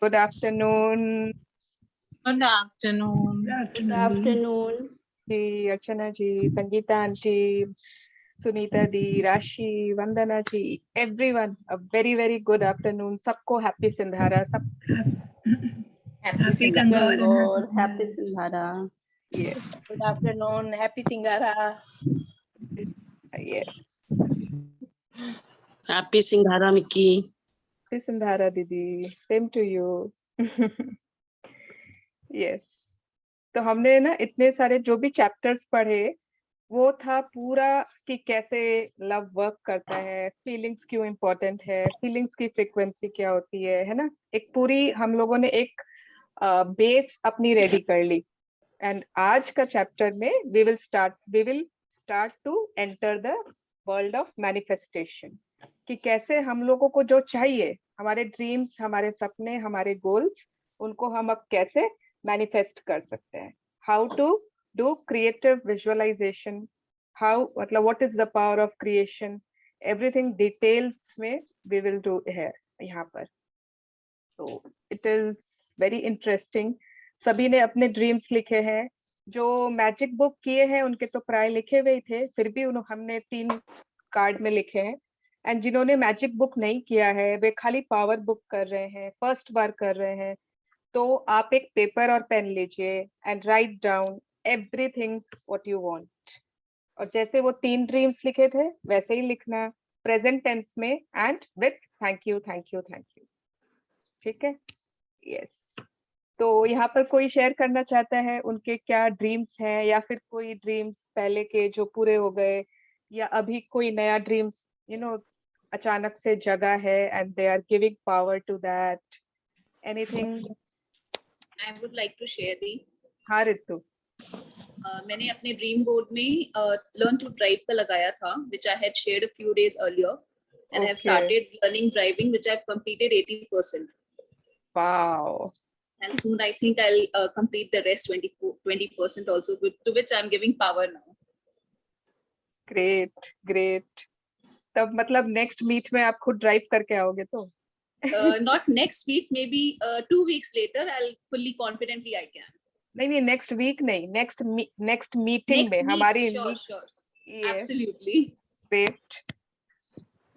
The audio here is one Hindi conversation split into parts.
Good afternoon. Good afternoon. Good afternoon. जी, अर्चना जी, संगीता आंटी, सुनीता दी, राशि, वंदना जी, everyone, a very very good afternoon. सबको happy सिंधारा. सब Happy Singara. Happy Sindhara. yes, Good afternoon. Happy Singara. yes. Happy सिंघारा मिक्की। Happy सिंधारा दीदी. Same to you. yes. तो हमने ना इतने सारे जो भी चैप्टर्स पढ़े वो था पूरा कि कैसे लव वर्क करता है, फीलिंग्स क्यों इम्पोर्टेंट है, फीलिंग्स की फ्रीक्वेंसी क्या होती है ना। एक पूरी हम लोगों ने एक बेस अपनी रेडी कर ली। एंड आज का चैप्टर में we will start to enter the world of manifestation, कि कैसे हम लोगों को जो चाहिए, हमारे ड्रीम्स, हमारे सपने, हमारे गोल्स, उनको हम अब कैसे मैनिफेस्ट कर सकते हैं। How to do creative visualisation, how मतलब what is the power of creation, everything details में वी विल डू है यहाँ पर। तो इट इज वेरी इंटरेस्टिंग। सभी ने अपने ड्रीम्स लिखे हैं। जो मैजिक बुक किए हैं उनके तो प्राय लिखे हुए ही थे, फिर भी हमने 3 कार्ड में लिखे हैं। एंड जिन्होंने मैजिक बुक नहीं किया है वे खाली पावर बुक कर रहे हैं, फर्स्ट बार कर रहे हैं, तो आप एक पेपर और पेन लीजिए and write down everything what you want. और जैसे वो 3 ड्रीम्स लिखे थे वैसे ही लिखना, प्रेजेंट टेंस में and with thank you thank you thank you. ठीक है? यस। तो यहाँ पर कोई शेयर करना चाहता है उनके क्या ड्रीम्स हैं, या फिर कोई ड्रीम्स पहले के जो पूरे हो गए, या अभी कोई नया ड्रीम्स अचानक से जगा है and they are giving power to that, anything? I would like to share the हाँ रितु। मैंने अपने ड्रीम बोर्ड में learn to drive का लगाया था, which I had shared a few days earlier, and I have Okay. started learning driving, which I have completed 80%. Wow. And soon I think I'll complete the rest 20% also, to which I'm giving power now. Great great. तब मतलब नेक्स्ट मीट में आप खुद ड्राइव करके आओगे तो? Not next week, maybe 2 weeks later, I'll fully confidently I can. नहीं नेक्स्ट वीक नहीं, नेक्स्ट मीटिंग Next में meet, हमारी। sure. Absolutely. Great,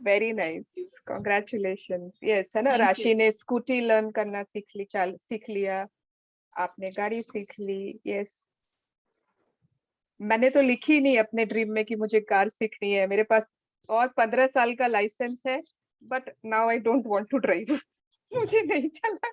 very nice, congratulations. Yes, है ना। Thank राशि you. ने स्कूटी लर्न करना सीख लिया, आपने गाड़ी सीख ली। यस, मैंने तो लिखी नहीं अपने ड्रीम में कि मुझे कार सीखनी है। मेरे पास और 15 साल का लाइसेंस है, but now I don't want to drive. मुझे नहीं चला।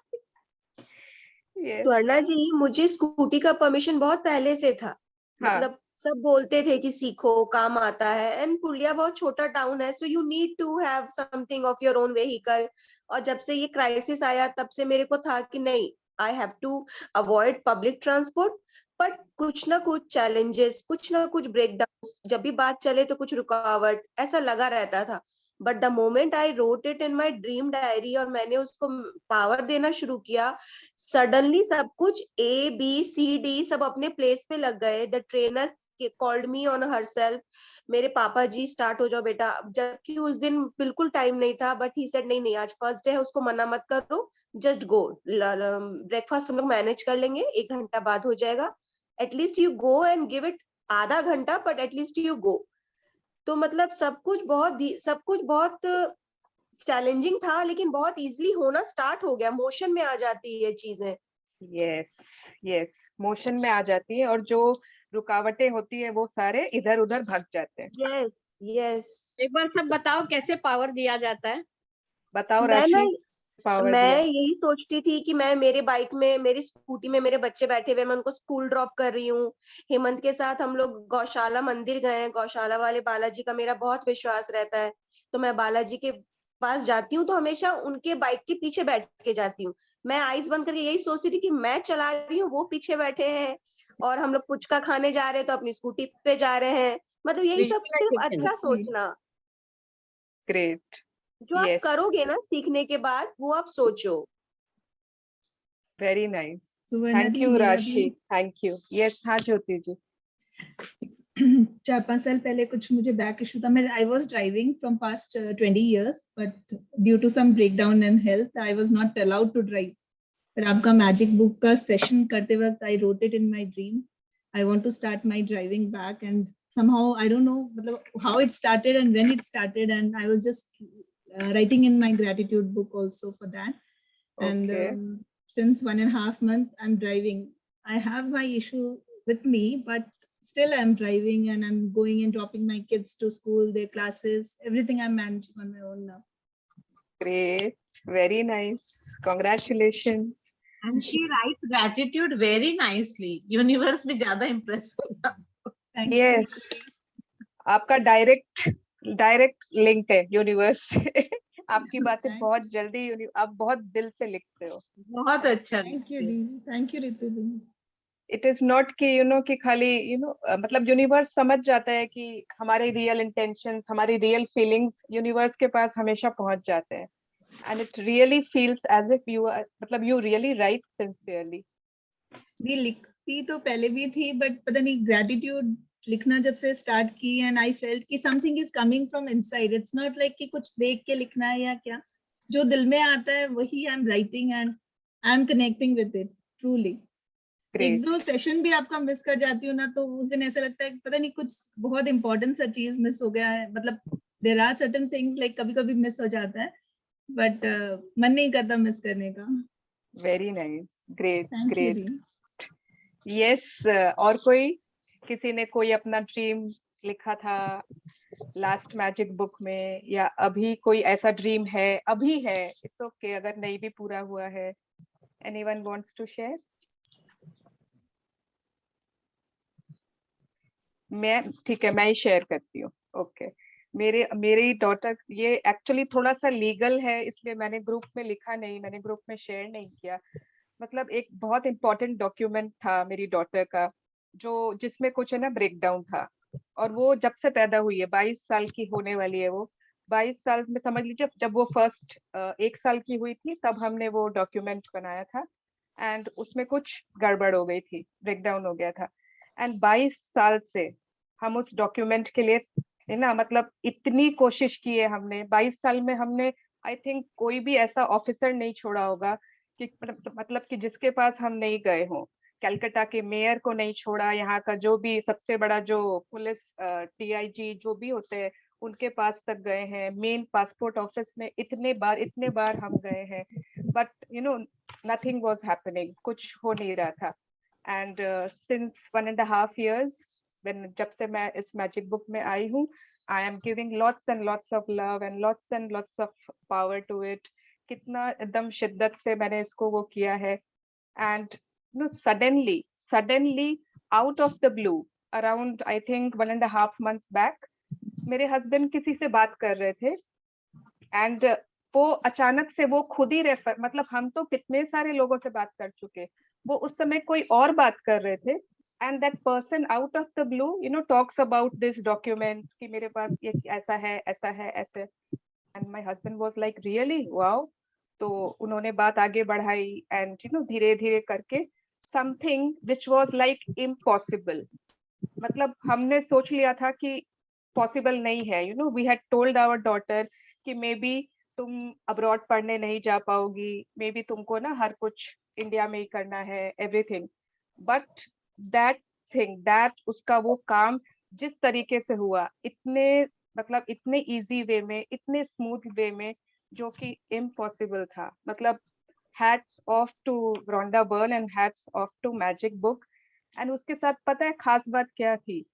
यस, स्वर्णा जी, मुझे स्कूटी का परमिशन बहुत पहले से था। हाँ। मतलब सब बोलते थे कि सीखो, काम आता है। एंड पुलिया बहुत छोटा टाउन है, so you need to have something of your own vehicle. और जब से ये क्राइसिस आया तब से मेरे को था कि नहीं, I have to avoid public transport. But कुछ ना कुछ चैलेंजेस, कुछ ना कुछ ब्रेकडाउन, जब भी बात चले तो कुछ रुकावट ऐसा लगा रहता था। But the moment I wrote it in my dream diary और मैंने उसको पावर देना शुरू किया, सडनली सब कुछ ABCD सब अपने प्लेस पे लग गए। The trainer called me on herself, मेरे पापा जी स्टार्ट हो जाओ बेटा, जबकि उस दिन बिल्कुल टाइम नहीं था। बट ही सेड नहीं आज फर्स्ट डे है, उसको मना मत करो, जस्ट गो। ब्रेकफास्ट हम लोग मैनेज कर लेंगे, 1 घंटा बाद हो जाएगा। At least you go and give it आधा घंटा, बट एटलीस्ट यू गो। तो मतलब सब कुछ बहुत चैलेंजिंग था, लेकिन बहुत इजीली होना स्टार्ट हो गया। मोशन में आ जाती है चीजें। यस, मोशन में आ जाती है, और जो रुकावटें होती है वो सारे इधर उधर भाग जाते हैं। यस। एक बार सब बताओ कैसे पावर दिया जाता है। बताओ राशि, पावर मैं दिया। यही सोचती थी कि मैं मेरे बाइक में, मेरी स्कूटी में मेरे बच्चे बैठे हुए, मैं उनको स्कूल ड्रॉप कर रही हूँ। हेमंत के साथ हम लोग गौशाला मंदिर गए। गौशाला वाले बालाजी का मेरा बहुत विश्वास रहता है, तो मैं बालाजी के पास जाती हूँ तो हमेशा उनके बाइक के पीछे बैठ के जाती हूँ। मैं आइस बंद करके यही सोचती थी कि मैं चला रही हूँ, वो पीछे बैठे हैं, और हम लोग पुचका खाने जा रहे हैं तो अपनी स्कूटी पे जा रहे हैं। मतलब यही सब सिर्फ अच्छा सोचना। ग्रेट। जो आप करोगे ना सीखने के बाद, वो आप सोचो। वेरी नाइस, थैंक यू राशि, थैंक यू। यस, हाँ ज्योति जी। 4-5 साल पहले कुछ मुझे बैक इशू था। मैं I was driving from past 20 years, but due to some breakdown in health I was not allowed to drive. पर आपका मैजिक बुक का सेशन करते वक्त I wrote it in my dream, I want to start my driving back, and somehow I don't know मतलब how it started and when it started, and I was just writing in my gratitude book also for that. And Okay. since 1.5 months I'm driving. I have my issue with me, but still I'm driving and I'm going and dropping my kids to school, their classes, everything I'm managing on my own now. Great. Very nice. Congratulations. And she writes gratitude very nicely. Universe में ज़्यादा impress होगा. Thank you. Yes. आपका डायरेक्ट लिंक है यूनिवर्स से। आपकी बातें Thank बहुत जल्दी आप बहुत दिल से लिखते हो। बहुत अच्छा. Thank you, Dee. Thank you, Ritu Dee. It is not कि कि खाली मतलब यूनिवर्स समझ जाता है कि हमारे रियल इंटेंशंस, हमारी रियल फीलिंग्स यूनिवर्स के पास हमेशा पहुंच जाते हैं, and it really feels as if you मतलब यू रियली राइट सिंसियरली। दी लिखती तो पहले भी थी, बट पता नहीं ग्रेटिट्यूड लिखना जब से स्टार्ट की, एंड आई फेल्ट कि something is coming from inside. It's not like कि कुछ देख के लिखना है या क्या, जो दिल में आता है वही I am writing, and I am connecting with it truly. एक दो सेशन भी आपका मिस कर जाती हूँ ना, तो उस दिन ऐसा लगता है कि पता नहीं कुछ बहुत इंपॉर्टेंट सा चीज मिस हो गया है. मतलब there are certain things like कभी कभी मिस हो जाता है, बट मन नहीं करता मिस करने का. Very nice. Great thank you great. The. Yes. और किसी ने कोई अपना ड्रीम लिखा था लास्ट मैजिक बुक में, या अभी कोई ऐसा ड्रीम है, अभी है, इट्स ओके अगर नहीं भी पूरा हुआ है. Anyone wants to share? ठीक है, मैं ही शेयर करती हूँ. ओके. मेरी डॉटर, ये एक्चुअली थोड़ा सा लीगल है, इसलिए मैंने ग्रुप में लिखा नहीं, मैंने ग्रुप में शेयर नहीं किया. मतलब एक बहुत इंपॉर्टेंट डॉक्यूमेंट था मेरी डॉटर का, जिसमें कुछ है ना ब्रेकडाउन था, और वो जब से पैदा हुई है, 22 साल की होने वाली है वो. 22 साल में समझ लीजिए, जब वो फर्स्ट 1 साल की हुई थी तब हमने वो डॉक्यूमेंट बनाया था, एंड उसमें कुछ गड़बड़ हो गई थी, ब्रेकडाउन हो गया था. एंड 22 साल से हम उस डॉक्यूमेंट के लिए है ना, मतलब इतनी कोशिश की है हमने. 22 साल में हमने आई थिंक कोई भी ऐसा ऑफिसर नहीं छोड़ा होगा कि मतलब कि जिसके पास हम नहीं गए हों. कलकत्ता के मेयर को नहीं छोड़ा, यहाँ का जो भी सबसे बड़ा जो पुलिस DIG जो भी होते हैं उनके पास तक गए हैं. मेन पासपोर्ट ऑफिस में इतने बार हम गए हैं, बट नथिंग वाज हैपनिंग, कुछ हो नहीं रहा था. एंड सिंस 1.5 years, जब से मैं इस मैजिक बुक में आई हूँ, I am giving lots and lots of love and lots of power to it. कितना एकदम शिद्दत से मैंने इसको वो किया है. And suddenly out of the blue, around I think 1.5 months back, मेरे हस्बैंड किसी से बात कर रहे थे, एंड वो अचानक से वो खुद ही मतलब हम तो कितने सारे लोगों से बात कर चुके, वो उस समय कोई और बात कर रहे थे, and that person out of the blue talks about this documents कि मेरे पास ये ऐसा है ऐसे. And my husband was like really wow. तो उन्होंने बात आगे बढ़ाई, एंड धीरे धीरे करके something which was like impossible, मतलब हमने सोच लिया था कि पॉसिबल नहीं है. We had told our daughter कि मे बी तुम अब्रॉड पढ़ने नहीं जा पाओगी, मे बी तुमको ना हर कुछ इंडिया में ही करना है, एवरीथिंग. बट दैट उसका वो काम जिस तरीके से हुआ, इतने इजी वे में, इतने स्मूथ वे में, जो कि इम्पॉसिबल था. मतलब hats off to Rhonda Byrne and hats off to magic book. And उसके साथ पता है खास बात क्या थी?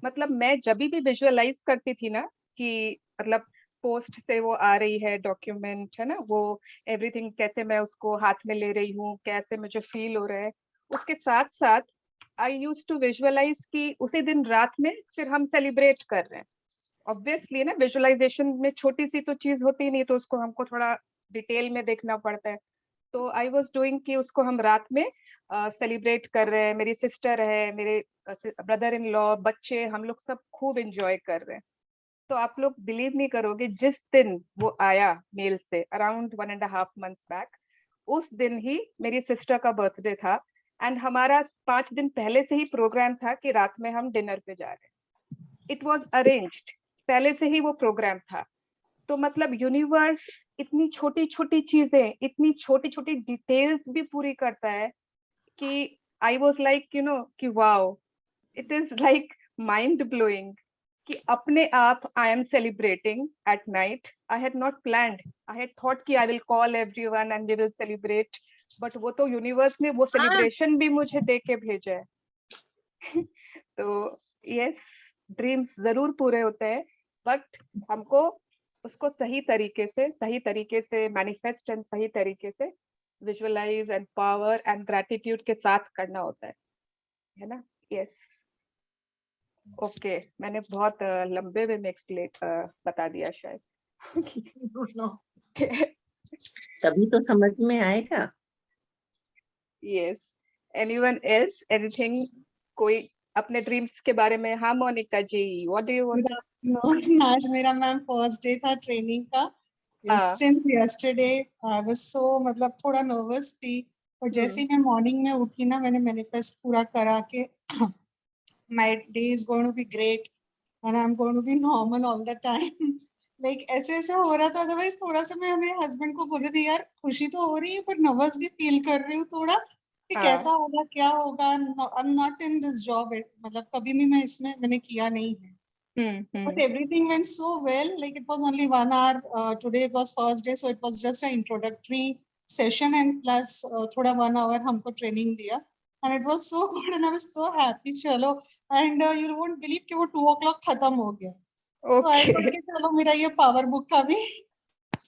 मतलब मैं जब भी विजुअलाइज करती थी ना कि मतलब पोस्ट से वो आ रही है डॉक्यूमेंट, है ना, वो एवरीथिंग, कैसे मैं उसको हाथ में ले रही हूँ, कैसे मुझे फील हो रहा है, उसके साथ साथ आई यूज टू विजुअलाइज कि उसी दिन रात में फिर हम सेलिब्रेट कर रहे हैं. ऑब्वियसली ना, विजुअलाइजेशन में छोटी सी तो चीज होती नहीं, तो उसको हमको थोड़ा डिटेल में देखना पड़ता है. तो आई वॉज डूइंग कि उसको हम रात में सेलिब्रेट कर रहे हैं, मेरी सिस्टर है, मेरे ब्रदर इन लॉ, बच्चे, हम लोग सब खूब एंजॉय कर रहे हैं. तो आप लोग बिलीव नहीं करोगे, जिस दिन वो आया मेल से अराउंड 1.5 months बैक, उस दिन ही मेरी सिस्टर का बर्थडे था, एंड हमारा 5 दिन पहले से ही प्रोग्राम था कि रात में हम डिनर पे जा रहे हैं. इट वॉज अरेंज्ड, पहले से ही वो प्रोग्राम था. तो मतलब यूनिवर्स इतनी छोटी छोटी चीजें, इतनी छोटी छोटी डिटेल्स भी पूरी करता है कि आई वॉज लाइक कि wow, it is like mind blowing कि अपने आप I am celebrating at night. I had not planned, I had thought कि I will call everyone and we will celebrate, but वो तो यूनिवर्स ने वो सेलिब्रेशन भी मुझे दे के भेजा है. तो यस, ड्रीम्स जरूर पूरे होते हैं, बट हमको उसको सही तरीके से मैनिफेस्ट एंड सही तरीके से visualise and power and gratitude के साथ करना होता है ना. यस, ओके, मैंने बहुत लंबे वे में एक्सप्लेन बता दिया शायद. तभी तो समझ में आएगा. Yes, anyone else, anything? कोई अपने ड्रीम्स के बारे में? हाँ मोनिका जी, व्हाट डू यू वांट? आज मेरा मैम फर्स्ट डे था ट्रेनिंग का. हाँ. Since yesterday I was so मतलब थोड़ा नर्वस थी, और जैसे ही मैं मॉर्निंग में उठी ना, मैंने मैनिफेस्ट पूरा करा के my day is going to be great and I'm going to be normal all the time. Like ऐसे हो रहा था. अदरवाइज थोड़ा सा मैं अपने हस्बैंड को बोल रही थी, यार खुशी तो हो रही है पर नर्वस भी फील कर रही हूँ थोड़ा कि कैसा होगा, क्या होगा. I am not in this job, मतलब कभी भी मैं इसमें मैंने किया नहीं है. But everything went so well. Like it was only 1 hour. Today it was first day, so it was just an introductory session and plus thoda 1 hour हमको training दिया. And it was so good and I was so happy. चलो, and you won't believe कि वो 2 o'clock खत्म हो गया. So I thought कि चलो मेरा ये power book का भी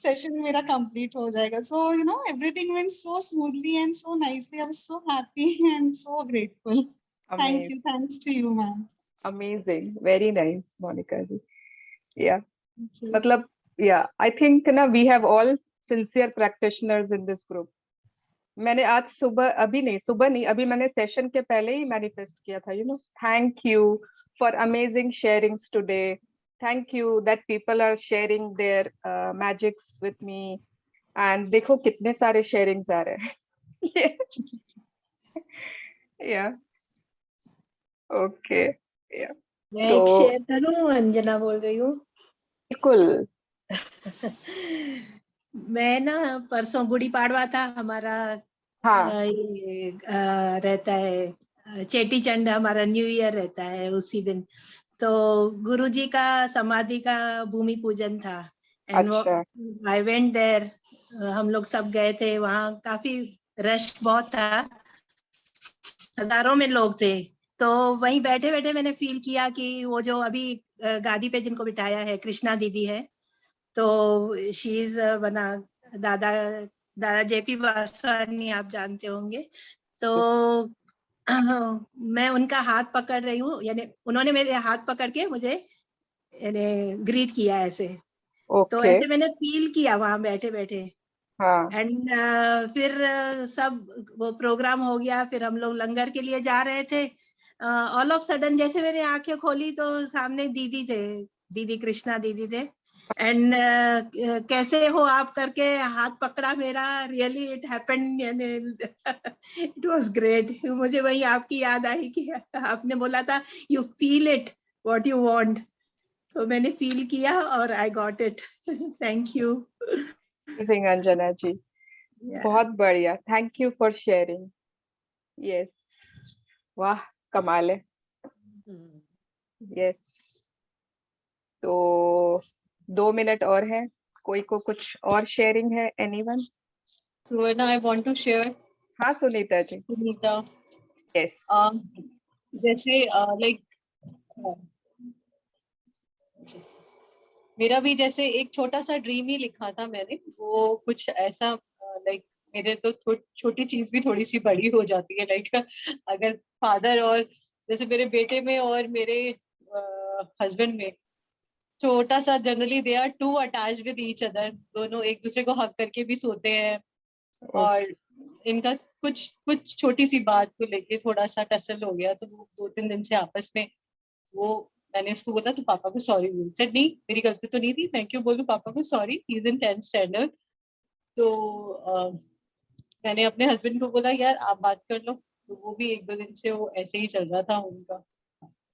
session मेरा complete हो जाएगा. So everything went so smoothly and so nicely. I was so happy and so grateful. Thank you. Thanks to you, ma'am. Amazing, very nice, Monica ji. Yeah, मतलब yeah, I think ना we have all sincere practitioners in this group. मैंने आज सुबह नहीं, अभी मैंने सेशन के पहले ही मैनिफेस्ट किया था. Thank you for amazing sharings today. Thank you that people are sharing their magics with me. And देखो कितने सारे शेयरिंग्स आ रहे हैं. या ओके, या मैं एक शेयर करूं? अंजना बोल रही हूँ. बिल्कुल. मैं ना परसों गुड़ी पाड़वा था हमारा. हाँ. ये रहता है चेटी चंड, हमारा न्यू ईयर रहता है उसी दिन. तो गुरुजी का समाधि का भूमि पूजन था. And I went there. हम लोग सब गए थे वहाँ. काफी रश बहुत था, हजारों में लोग थे. तो वहीं बैठे बैठे मैंने फील किया कि वो जो अभी गादी पे जिनको बिठाया है कृष्णा दीदी है, तो शी इज बना दादा जेपी वासवानी, आप जानते होंगे. तो मैं उनका हाथ पकड़ रही हूँ, यानी उन्होंने मेरे हाथ पकड़ के मुझे यानी ग्रीट किया ऐसे. तो ऐसे मैंने फील किया वहां बैठे बैठे. एंड फिर सब वो प्रोग्राम हो गया. फिर हम लोग लंगर के लिए जा रहे थे. ऑल ऑफ सडन जैसे मैंने आंखें खोली तो सामने दीदी थे, दीदी कृष्णा दीदी थे. एंड कैसे हो आप करके हाथ पकड़ा मेरा. Really it happened, it was great. मुझे वही आपकी याद आई कि आपने बोला था you feel it what you want. तो मैंने फील किया और I got it. Thank you. Anjana ji, बहुत बढ़िया. Thank you for sharing. Yes, वाह, कमाल है. यस, तो 2 मिनट और है. कोई को कुछ और शेयरिंग है? Anyone? Suvarna, I want to share. हाँ सुनीता जी. सुनीता. यस. जैसे लाइक मेरा भी जैसे एक छोटा सा ड्रीम ही लिखा था मैंने. वो कुछ ऐसा लाइक मेरे तो छोटी चीज भी थोड़ी सी बड़ी हो जाती है. लाइक अगर फादर और जैसे मेरे बेटे में और मेरे हस्बैंड में छोटा सा, generally they are too attached with each other. दोनों एक दूसरे को हक करके भी सोते हैं. और इनका कुछ छोटी सी बात को लेके थोड़ा सा टसल हो गया. तो वो 2-3 दिन से आपस में वो मैंने उसको बोला तो पापा को सॉरी बोल. सेड नहीं, मेरी गलती तो नहीं थी, मैं क्यों बोलूं पापा को sorry, he is in 10th standard. तो मैंने अपने हस्बैंड को बोला यार आप बात कर लो. तो वो भी 1-2 दिन से वो ऐसे ही चल रहा था उनका.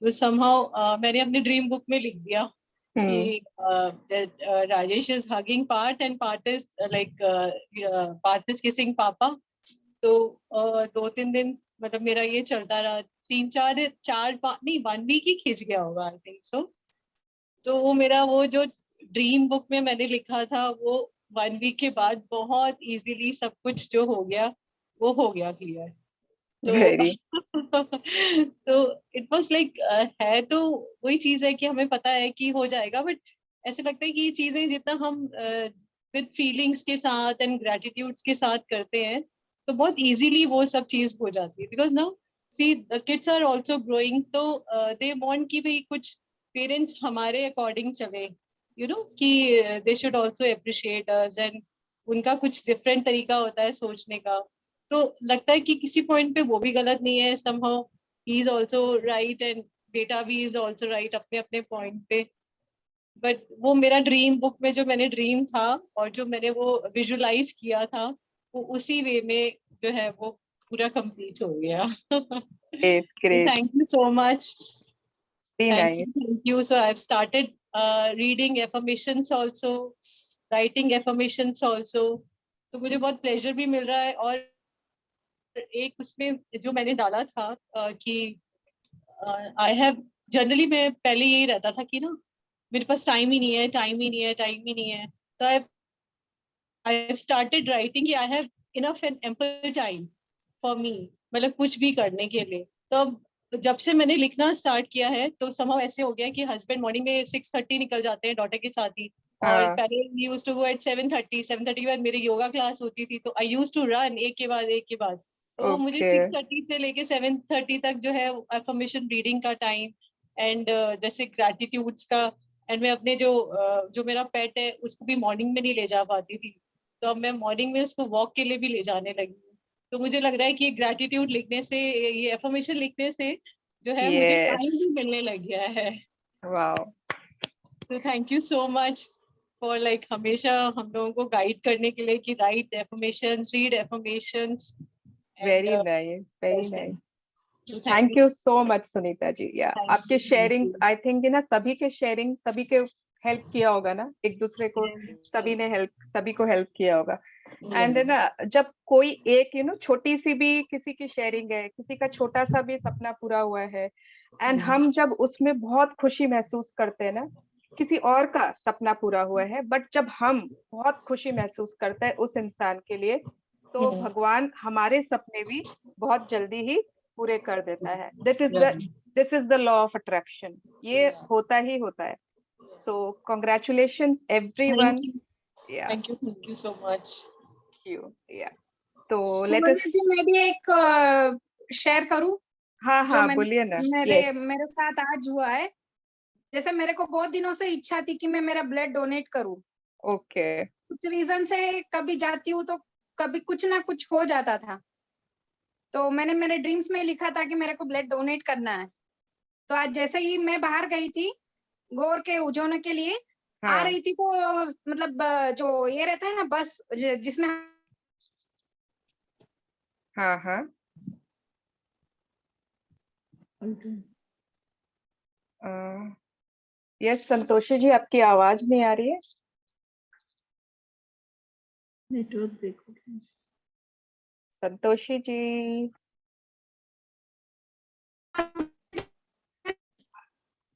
तो समहाउ मैंने अपनी ड्रीम बुक में लिख दिया कि Rajesh is hugging Parth and Parth is like Parth is kissing papa. तो 2-3 दिन मतलब मेरा ये चलता रहा, 3-4 नहीं 1 वीक ही खिंच गया होगा आई थिंक सो। तो वो मेरा वो जो ड्रीम बुक में मैंने लिखा था वो 1 वीक के बाद बहुत इजीली सब कुछ जो हो गया वो हो गया क्लियर। तो तो इट वाज लाइक है तो वही चीज है कि हमें पता है कि हो जाएगा, बट ऐसे लगता है कि ये चीजें जितना हम विद फीलिंग्स के साथ एंड ग्रेटिट्यूड्स के साथ करते हैं तो बहुत इजीली वो सब चीज हो जाती है। Because now see the kids are also growing, तो दे वांट कि भाई कुछ पेरेंट्स हमारे अकॉर्डिंग चले, यू नो कि they should also appreciate us, and उनका कुछ डिफरेंट तरीका होता है सोचने का। तो लगता है कि किसी पॉइंट पे वो भी गलत नहीं है, somehow he is also right and बेटा भी is also right अपने अपने पॉइंट पे। बट वो मेरा ड्रीम बुक में जो मैंने ड्रीम था और जो मैंने वो विजुलाइज किया था वो उसी वे में जो है वो पूरा कंप्लीट हो गया। Thank you so much. Thank you. So I've started reading affirmations also, writing affirmations also. तो मुझे बहुत प्लेजर भी मिल रहा है। और एक उसमें जो मैंने डाला था कि आई हैव जनरली, मैं पहले यही रहता था कि ना मेरे पास टाइम ही नहीं है, टाइम ही नहीं है, टाइम ही नहीं है। तो आई स्टार्टेड राइटिंग कि I have enough and ample time for me, मतलब कुछ भी करने के लिए। तो अब जब से मैंने लिखना स्टार्ट किया है तो समहाउ ऐसे हो गया कि हस्बैंड मॉर्निंग में 6:30 निकल जाते हैं डॉटर के साथ ही, और पहले यूज टू गो एट 7:30 के बाद मेरी योगा क्लास होती थी, तो आई यूज टू रन एक के बाद एक के बाद। तो मुझे 6:30 से लेके 7:30 तक जो है अफर्मेशन रीडिंग का टाइम एंड जैसे ग्रैटिट्यूड्स का। एंड मैं अपने जो मेरा पेट है उसको भी मॉर्निंग में नहीं ले जा पाती थी, तो अब मैं मॉर्निंग में उसको वॉक के लिए भी ले जाने लगी हूँ। तो मुझे लग रहा है कि ग्रैटिट्यूड लिखने से, ये अफर्मेशन लिखने से जो है मुझे टाइम भी मिलने लग गया है। Wow. So thank you so much for like हमेशा हम लोगों को गाइड करने के लिए कि right affirmations, read affirmations. Very nice, very nice. Thank you so much Sunita ji. या आपके शेयरिंग्स, आई थिंक ना सभी के शेयरिंग सभी के हेल्प किया होगा ना, एक दूसरे को सभी ने सभी को हेल्प किया होगा। एंड ना जब कोई एक छोटी सी भी किसी की शेयरिंग है, किसी का छोटा सा भी सपना पूरा हुआ है, एंड हम जब उसमें बहुत खुशी महसूस करते हैं ना, किसी और का सपना पूरा हुआ है बट जब हम बहुत खुशी महसूस करते हैं उस इंसान के लिए, तो भगवान हमारे सपने भी बहुत जल्दी ही पूरे कर देता है। This is the law of attraction. ये होता ही होता है। सो congratulations everyone. Thank you so much. तो मैं भी एक शेयर करूं। हाँ बोलिए ना। मेरे साथ आज हुआ है। जैसे मेरे को बहुत दिनों से इच्छा थी कि मैं मेरा ब्लड डोनेट करूं। ओके। कुछ रीजन से कभी जाती हूँ तो कभी कुछ ना कुछ हो जाता था, तो मैंने मेरे ड्रीम्स में लिखा था कि मेरे को ब्लड डोनेट करना है। तो आज जैसे ही मैं बाहर गई थी गोर के उजोने के लिए, आ रही थी तो मतलब जो ये रहता है ना बस जिसमें हाँ यस संतोषी जी, आपकी आवाज नहीं आ रही है। नेटवर्क देखो संतोषी जी।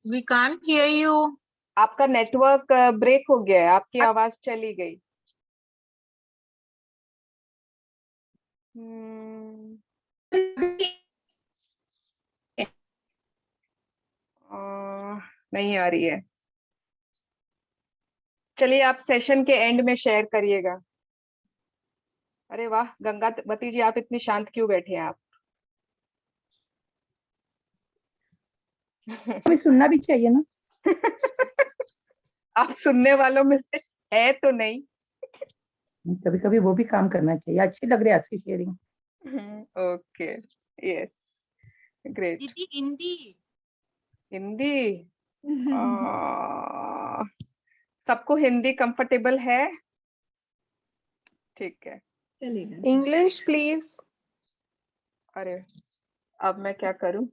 We can't hear you. आपका नेटवर्क ब्रेक हो गया है, आपकी आवाज चली गई। नहीं आ रही है। चलिए आप सेशन के एंड में शेयर करिएगा। अरे वाह गंगावती जी, आप इतनी शांत क्यों बैठे हैं आप? हमें सुनना भी चाहिए ना। आप सुनने वालों में से है तो नहीं? कभी कभी वो भी काम करना चाहिए। अच्छी लग रही है आपकी शेयरिंग। Okay, yes, great. दीदी हिंदी सबको हिंदी कंफर्टेबल है? ठीक है, इंग्लिश प्लीज। अरे अब मैं क्या करूं?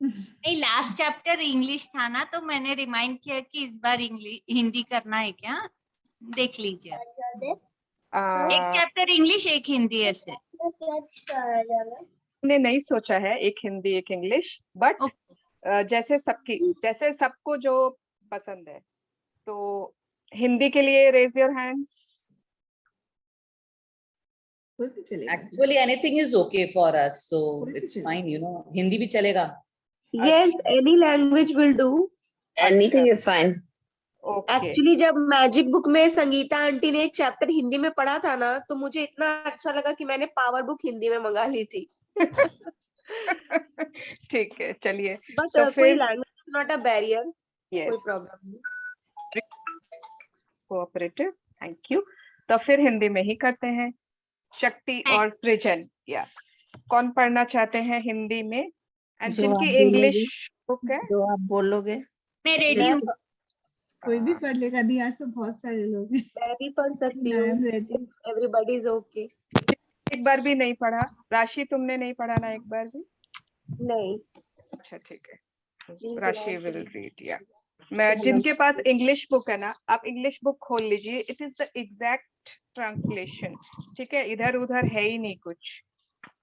नहीं, लास्ट चैप्टर इंग्लिश था ना, तो मैंने रिमाइंड किया कि इस बार हिंदी करना है क्या, देख लीजिए। एक चैप्टर इंग्लिश, एक हिंदी, ऐसे हमने नहीं सोचा है एक हिंदी एक इंग्लिश, बट जैसे सबको जो पसंद है, तो हिंदी के लिए raise your hands. Actually, anything is okay for us, so it's fine, you know. Hindi bhi chalega. Yes, any language will do. Anything is fine. Okay. Actually, जब मैजिक बुक में संगीता आंटी ने एक चैप्टर हिंदी में पढ़ा था ना, तो मुझे इतना अच्छा लगा कि मैंने पावर बुक हिंदी में मंगा ली थी। ठीक है, चलिए। बट तो कोई language is not a barrier, कोई प्रॉब्लम नहीं। Cooperative, thank you. तो फिर हिंदी में ही करते हैं। शक्ति और सृजन, या कौन पढ़ना चाहते हैं हिंदी में? एंड जिनकी इंग्लिश बुक है, जो आप बोलोगे। मैं रेडी हूँ। कोई भी पढ़ लेगा दी, आज तो बहुत सारे लोग हैं। मैं भी पढ़ सकती हूँ। Everybody is okay. एक बार भी नहीं पढ़ा? राशि, तुमने नहीं पढ़ा ना एक बार भी? नहीं। अच्छा, ठीक है, राशि विल रीड। या मैं, जिनके पास इंग्लिश बुक है ना, आप इंग्लिश बुक खोल लीजिए। It is the exact translation, ठीक है, इधर उधर है ही नहीं कुछ,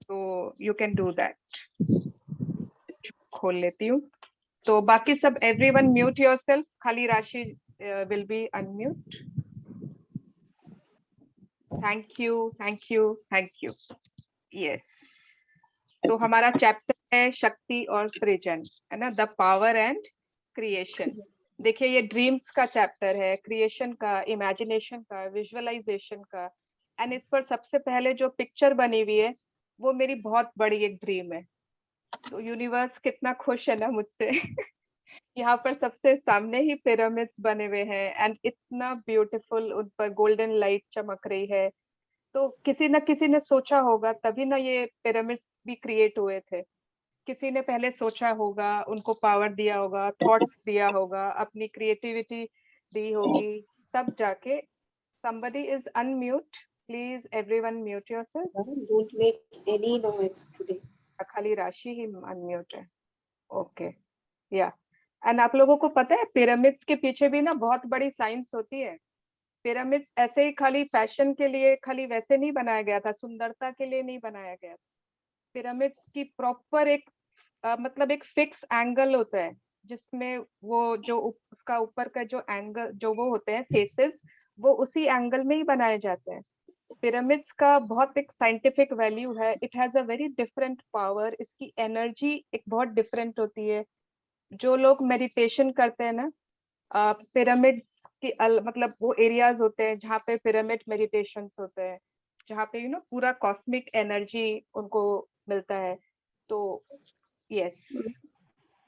तो यू कैन डू दैट। खोल लेती हूँ। तो बाकी सब, एवरीवन म्यूट योरसेल्फ, खाली राशि will be unmute. Thank you, thank you, thank you. Yes, तो हमारा चैप्टर है शक्ति और सृजन, है ना, द पावर एंड क्रिएशन। देखिए, ये ड्रीम्स का चैप्टर है, क्रिएशन का, इमेजिनेशन का, विजुअलाइजेशन का। एंड इस पर सबसे पहले जो पिक्चर बनी हुई है, वो मेरी बहुत बड़ी एक ड्रीम है। तो यूनिवर्स कितना खुश है ना मुझसे। यहाँ पर सबसे सामने ही पिरामिड्स बने हुए हैं, एंड इतना ब्यूटीफुल, उन पर गोल्डन लाइट चमक रही है। तो किसी न किसी ने सोचा होगा, तभी ना ये पिरामिड्स भी क्रिएट हुए थे। किसी ने पहले सोचा होगा, उनको पावर दिया होगा, थॉट्स दिया होगा, अपनी क्रिएटिविटी दी होगी, तब जाके। somebody is unmute, please everyone mute yourself. Don't make any noise today. खाली राशि ही अनम्यूट है। ओके, या एंड आप लोगों को पता है, पिरामिड्स के पीछे भी ना बहुत बड़ी साइंस होती है। पिरामिड्स ऐसे ही खाली फैशन के लिए, खाली वैसे नहीं बनाया गया था, सुंदरता के लिए नहीं बनाया गया था। पिरामिड्स की प्रॉपर एक मतलब एक फिक्स एंगल होता है, जिसमें वो जो उसका ऊपर का जो एंगल, जो वो होते हैं फेसेस, वो उसी एंगल में ही बनाए जाते हैं। पिरामिड्स का बहुत एक साइंटिफिक वैल्यू है। It has a very different power. इसकी एनर्जी एक बहुत डिफरेंट होती है। जो लोग मेडिटेशन करते हैं ना, पिरामिड्स की मतलब वो एरियाज होते हैं जहाँ पे पिरामिड मेडिटेशंस होते हैं, जहाँ पे पूरा कॉस्मिक एनर्जी उनको मिलता है। तो यस,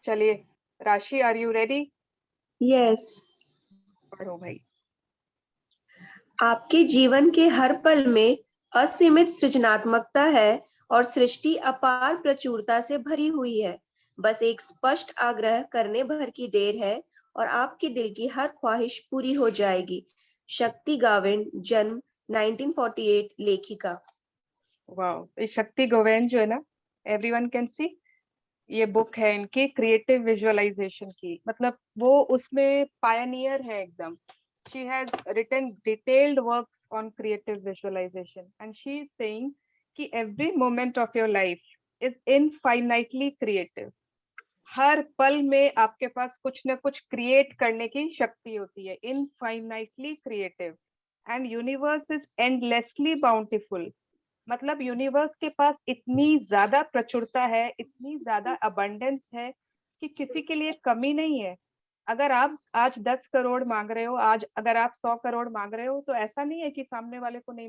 चलिए राशि, आर यू रेडी? यस। पढ़ो भाई। आपके जीवन के हर पल में असीमित सृजनात्मकता है और सृष्टि अपार प्रचुरता से भरी हुई है। बस एक स्पष्ट आग्रह करने भर की देर है और आपके दिल की हर ख्वाहिश पूरी हो जाएगी। शक्ति गाविन, जन्म 1948, लेखिका। वाओ, शक्ति गोवेन जो है ना, एवरीवन कैन सी, ये बुक है इनकी क्रिएटिव विजुअलाइजेशन की। मतलब वो उसमें पायनियर है एकदम। She has written detailed works on creative visualization, and she is saying कि every moment of your life is infinitely creative. हर पल में आपके पास कुछ न कुछ क्रिएट करने की शक्ति होती है, infinitely creative, and universe is endlessly bountiful. मतलब यूनिवर्स के पास इतनी ज्यादा प्रचुरता है, इतनी ज्यादा अबंडेंस है कि किसी के लिए कमी नहीं है। अगर आप आज 10 करोड़ मांग रहे हो, आज अगर आप 100 करोड़ मांग रहे हो, तो ऐसा नहीं है कि सामने वाले को नहीं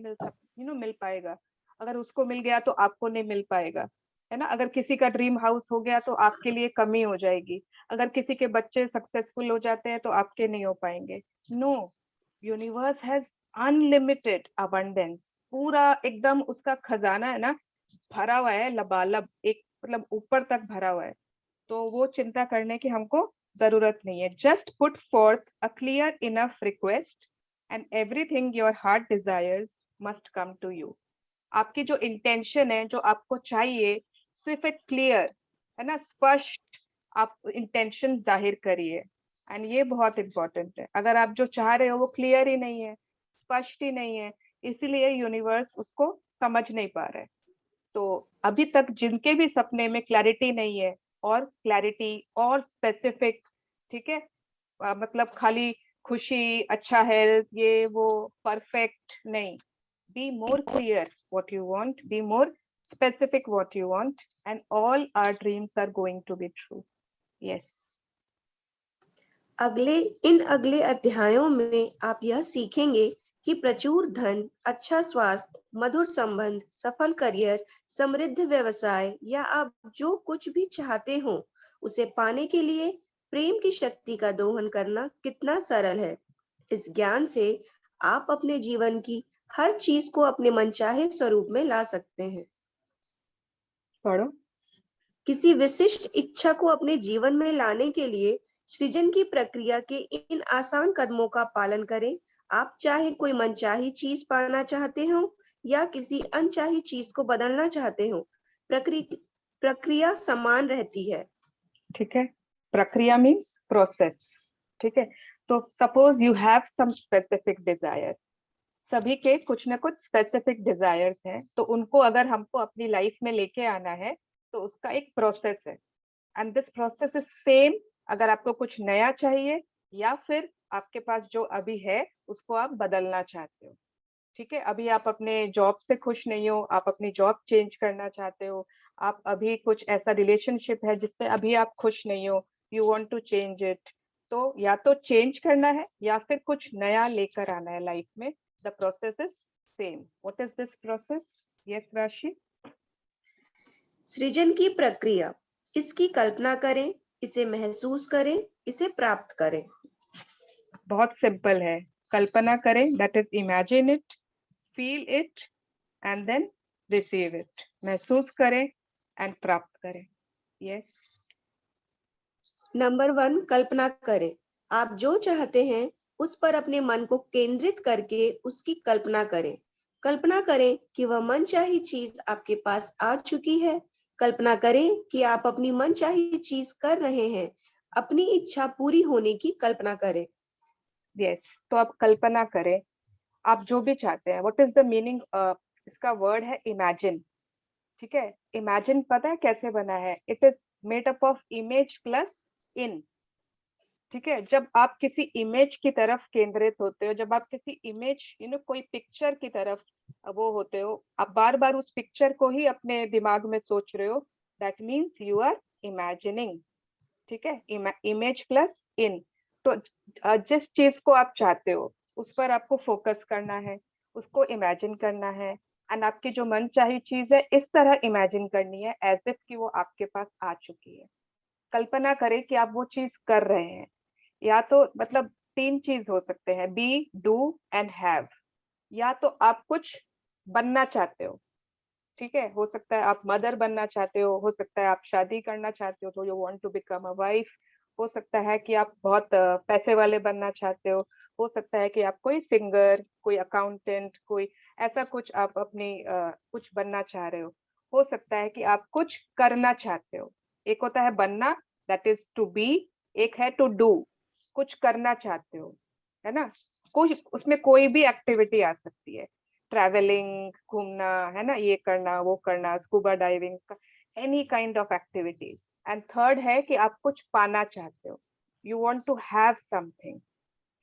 मिल पाएगा। अगर उसको मिल गया तो आपको नहीं मिल पाएगा, है ना। अगर किसी का ड्रीम हाउस हो गया तो आपके लिए कमी हो जाएगी। अगर किसी के बच्चे सक्सेसफुल हो जाते हैं तो आपके नहीं हो पाएंगे। No, universe has unlimited abundance. पूरा एकदम उसका खजाना है ना, भरा हुआ है लबालब, एक मतलब ऊपर तक भरा हुआ है। तो वो चिंता करने की हमको जरूरत नहीं है। Just put forth a clear enough request and everything your heart desires must come to you. आपकी जो इंटेंशन है, जो आपको चाहिए, सिर्फ एक क्लियर, है ना, स्पष्ट आप इंटेंशन जाहिर करिए, एंड ये बहुत इंपॉर्टेंट है। अगर आप जो चाह रहे हो वो क्लियर ही नहीं है, स्पष्ट ही नहीं है, इसीलिए यूनिवर्स उसको समझ नहीं पा रहा है। तो अभी तक जिनके भी सपने में क्लैरिटी नहीं है, और क्लैरिटी और स्पेसिफिक, ठीक है, मतलब खाली खुशी, अच्छा हेल्थ, ये वो परफेक्ट नहीं, be more clear what you want, be more specific what you want, and all our dreams are going to be true. Yes. अगले अध्यायों में आप यह सीखेंगे कि प्रचुर धन, अच्छा स्वास्थ्य, मधुर संबंध, सफल करियर, समृद्ध व्यवसाय या आप जो कुछ भी चाहते हो उसे पाने के लिए प्रेम की शक्ति का दोहन करना कितना सरल है। इस ज्ञान से आप अपने जीवन की हर चीज को अपने मनचाहे स्वरूप में ला सकते हैं। पढ़ो। किसी विशिष्ट इच्छा को अपने जीवन में लाने के लिए सृजन की प्रक्रिया के इन आसान कदमों का पालन करें। आप चाहे कोई मनचाही चीज पाना चाहते हो या किसी अनचाही चीज को बदलना चाहते हो, प्रक्रिया समान रहती है। ठीक है, प्रक्रिया मीन्स प्रोसेस। ठीक है, तो suppose you have some specific desire, सभी के कुछ ना कुछ स्पेसिफिक डिजायर्स हैं, तो उनको अगर हमको अपनी लाइफ में लेके आना है तो उसका एक प्रोसेस है, and this process is same अगर आपको कुछ नया चाहिए या फिर आपके पास जो अभी है उसको आप बदलना चाहते हो। ठीक है, अभी आप अपने जॉब से खुश नहीं हो, आप अपनी जॉब चेंज करना चाहते हो, आप अभी कुछ ऐसा रिलेशनशिप है जिससे अभी आप खुश नहीं हो, you want to change it, तो या तो चेंज करना है या फिर कुछ नया लेकर आना है लाइफ में। The process is same. What is this process? Yes राशि। सृजन की प्रक्रिया, इसकी कल्पना करें, इसे महसूस करें, इसे प्राप्त करें। बहुत सिंपल है, कल्पना करें, that is imagine it, feel it and then receive it. महसूस करें एंड प्राप्त करें। यस। नंबर 1, कल्पना करें। आप जो चाहते हैं उस पर अपने मन को केंद्रित करके उसकी कल्पना करें। कल्पना करें कि वह मनचाही चीज आपके पास आ चुकी है। कल्पना करें कि आप अपनी मनचाही चीज कर रहे हैं। अपनी इच्छा पूरी होने की कल्पना करें। यस, तो आप कल्पना करें, आप जो भी चाहते हैं। What is the meaning? इसका वर्ड है इमेजिन। ठीक है, इमेजिन पता है कैसे बना है? It is made up of image plus in. ठीक है, जब आप किसी इमेज की तरफ केंद्रित होते हो, जब आप किसी इमेज कोई पिक्चर की तरफ वो होते हो, आप बार बार उस पिक्चर को ही अपने दिमाग में सोच रहे हो, that means you are imagining. ठीक है, इमेज प्लस इन। तो जिस चीज को आप चाहते हो उस पर आपको फोकस करना है, उसको इमेजिन करना है, एंड आपकी जो मनचाही चीज है इस तरह इमेजिन करनी है एज इफ कि वो आपके पास आ चुकी है। कल्पना करें कि आप वो चीज कर रहे हैं, या तो मतलब 3 चीज हो सकते हैं, बी, डू एंड हैव। या तो आप कुछ बनना चाहते हो, ठीक है, हो सकता है आप मदर बनना चाहते हो सकता है आप शादी करना चाहते हो, तो you want to become a wife. हो सकता है कि आप बहुत पैसे वाले बनना चाहते हो सकता है कि आप कोई सिंगर, कोई अकाउंटेंट, कोई ऐसा कुछ आप अपनी कुछ बनना चाह रहे हो सकता है कि आप कुछ करना चाहते हो। एक होता है बनना, दैट इज टू बी, एक है टू डू, कुछ करना चाहते हो, है ना। कुछ उसमें कोई भी एक्टिविटी आ सकती है, ट्रैवलिंग, घूमना, है ना, ये करना, वो करना, स्कूबा डाइविंग का, any kind of activities. And third है कि आप कुछ पाना चाहते हो, you want to have something,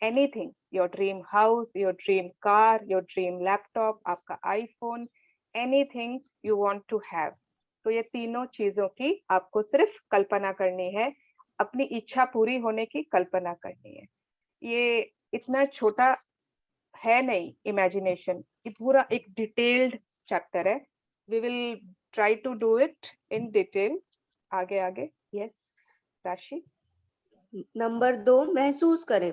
anything, your dream house, your dream car, your dream laptop, आपका iPhone, anything you want to have. तो ये तीनों चीजों की आपको सिर्फ कल्पना करनी है, अपनी इच्छा पूरी होने की कल्पना करनी है। ये इतना छोटा है नहीं इमेजिनेशन, ये पूरा एक डिटेल्ड चैप्टर है। We will try to do it in detail आगे आगे। यस राशि। नंबर 2, महसूस करें।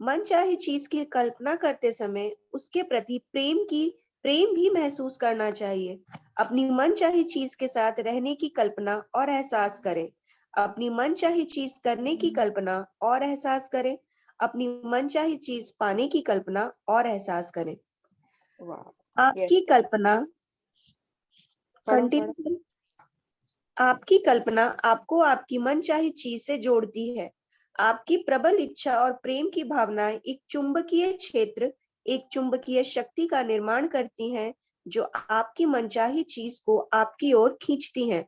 मनचाही चीज की कल्पना करते समय उसके प्रति प्रेम भी महसूस करना चाहिए। अपनी मनचाही चीज के साथ रहने की कल्पना और एहसास करें। अपनी मनचाही चीज करने की कल्पना और एहसास करें। अपनी मनचाही चीज पाने की कल्पना और एहसास करें। आपकी कल्पना कंटिन्यू। आपकी कल्पना आपको आपकी मनचाही चीज से जोड़ती है। आपकी प्रबल इच्छा और प्रेम की भावनाएं एक चुंबकीय क्षेत्र, एक चुंबकीय शक्ति का निर्माण करती हैं, जो आपकी मनचाही चीज को आपकी ओर खींचती हैं।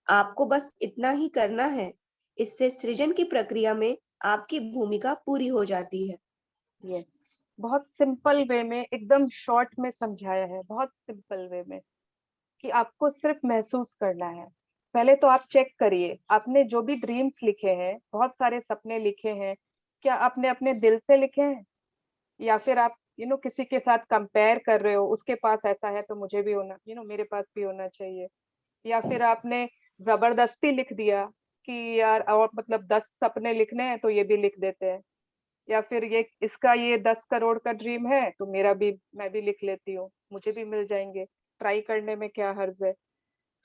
आपको बस इतना ही करना है। इससे सृजन की प्रक्रिया में आपकी भूमिका पूरी हो जाती है। यस, बहुत सिंपल वे में, एकदम शॉर्ट में समझाया है, बहुत सिंपल वे में, कि आपको सिर्फ महसूस करना है। पहले तो आप चेक करिए, आपने जो भी ड्रीम्स लिखे हैं, बहुत सारे सपने लिखे हैं, क्या आपने अपने दिल से लिखे हैं, या फिर आप किसी के साथ कंपेयर कर रहे हो, उसके पास ऐसा है तो मुझे भी होना, मेरे पास भी होना चाहिए, या फिर आपने जबरदस्ती लिख दिया कि यार और मतलब 10 सपने लिखने हैं तो ये भी लिख देते हैं, या फिर ये 10 करोड़ का ड्रीम है तो मैं भी लिख लेती हूँ, मुझे भी मिल जाएंगे, ट्राई करने में क्या हर्ज है।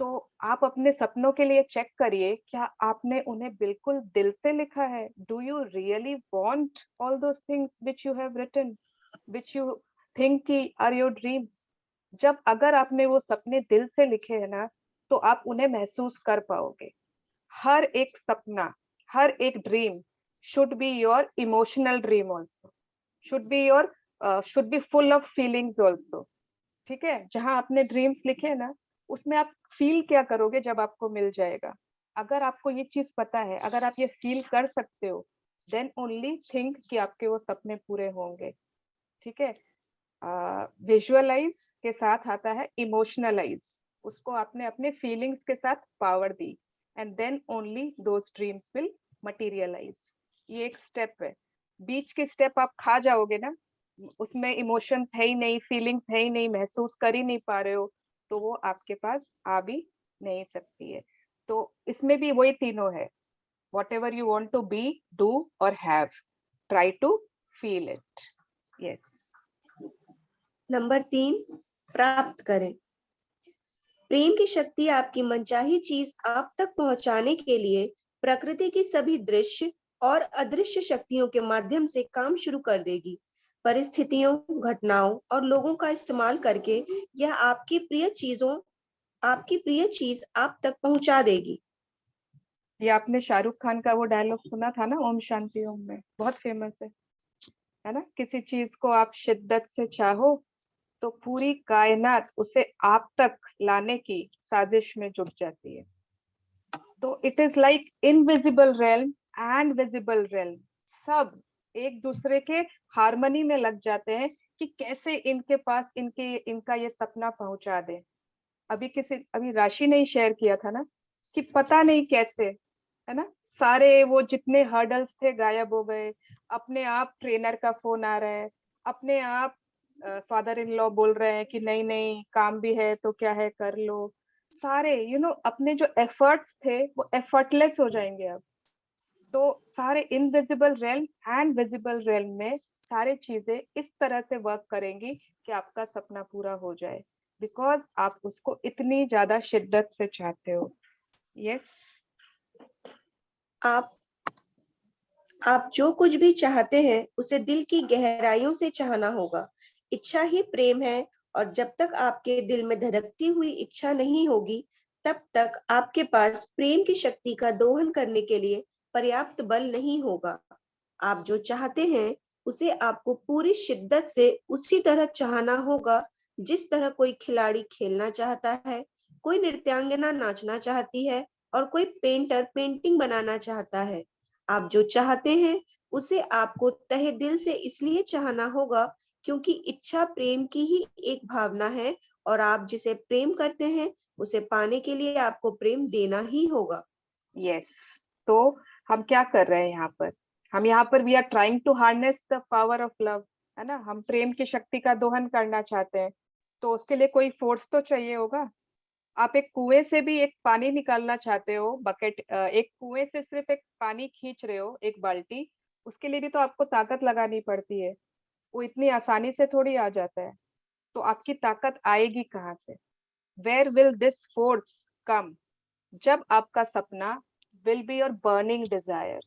तो आप अपने सपनों के लिए चेक करिए, क्या आपने उन्हें बिल्कुल दिल से लिखा है? Do you really want all those things which you have written, which you think की आर योर ड्रीम्स? जब अगर आपने वो सपने दिल से लिखे हैं ना, तो आप उन्हें महसूस कर पाओगे। हर एक सपना, हर एक dream should be your emotional dream also, should be full of feelings also। ठीक है, जहां आपने ड्रीम्स लिखे ना, उसमें आप फील क्या करोगे जब आपको मिल जाएगा? अगर आपको ये चीज पता है, अगर आप ये फील कर सकते हो, देन ओनली थिंक कि आपके वो सपने पूरे होंगे। ठीक है, विजुअलाइज के साथ आता है इमोशनलाइज, उसको आपने अपने फीलिंग्स के साथ पावर दी, and then only those dreams will materialise. ये एक स्टेप है। बीच के स्टेप आप खा जाओगे ना, उसमें इमोशंस है ही नहीं, फीलिंग्स है ही नहीं, महसूस कर ही नहीं पा रहे हो, तो वो आपके पास आ भी नहीं सकती है। तो इसमें भी वही तीनों है, whatever you want to be, do or have, try to feel it। yes। Number 3, प्राप्त करें। प्रेम की शक्ति आपकी मनचाही चीज आप तक पहुंचाने के लिए प्रकृति की सभी दृश्य और अदृश्य शक्तियों के माध्यम से काम शुरू कर देगी। परिस्थितियों, घटनाओं और लोगों का इस्तेमाल करके यह आपकी प्रिय चीज आप तक पहुंचा देगी। ये आपने शाहरुख खान का वो डायलॉग सुना था ना, ओम शांति ओम में, बहुत फेमस है ना? किसी चीज को आप शिद्दत से चाहो तो पूरी कायनात उसे आप तक लाने की साजिश में जुट जाती है। तो it is like invisible realm and visible realm, सब एक दूसरे के हार्मनी में लग जाते हैं कि कैसे इनके पास इनका ये सपना पहुंचा दे। अभी राशि ने शेयर किया था ना कि पता नहीं कैसे, है ना, सारे वो जितने हर्डल्स थे गायब हो गए, अपने आप ट्रेनर का फोन आ रहा है, अपने आप फादर इन लॉ बोल रहे हैं कि नहीं नहीं काम भी है तो क्या है कर लो, सारे अपने जो एफर्ट्स थे वो एफर्टलेस हो जाएंगे अब। तो सारे invisible realm and visible realm में सारी चीजें इस तरह से वर्क करेंगी कि आपका सपना पूरा हो जाए, बिकॉज आप उसको इतनी ज्यादा शिद्दत से चाहते हो। यस। आप जो कुछ भी चाहते हैं उसे दिल की गहराइयों से चाहना होगा। इच्छा ही प्रेम है, और जब तक आपके दिल में धधकती हुई इच्छा नहीं होगी, तब तक आपके पास प्रेम की शक्ति का दोहन करने के लिए पर्याप्त बल नहीं होगा। आप जो चाहते हैं उसे आपको पूरी शिद्दत से उसी तरह चाहना होगा जिस तरह कोई खिलाड़ी खेलना चाहता है, कोई नृत्यांगना नाचना चाहती है और कोई पेंटर पेंटिंग बनाना चाहता है। आप जो चाहते हैं उसे आपको तहे दिल से इसलिए चाहना होगा क्योंकि इच्छा प्रेम की ही एक भावना है, और आप जिसे प्रेम करते हैं उसे पाने के लिए आपको प्रेम देना ही होगा। यस। तो हम क्या कर रहे हैं यहाँ पर? हम यहाँ पर we are trying to harness the power of love, है ना? हम प्रेम की शक्ति का दोहन करना चाहते हैं, तो उसके लिए कोई फोर्स तो चाहिए होगा। आप एक कुएं से भी एक पानी निकालना चाहते हो, बकेट, एक कुएं से सिर्फ एक पानी खींच रहे हो, एक बाल्टी, उसके लिए भी तो आपको ताकत लगानी पड़ती है, वो इतनी आसानी से थोड़ी आ जाता है। तो आपकी ताकत आएगी कहाँ से? वेयर विल दिस फोर्स कम? जब आपका सपना will be your burning desire,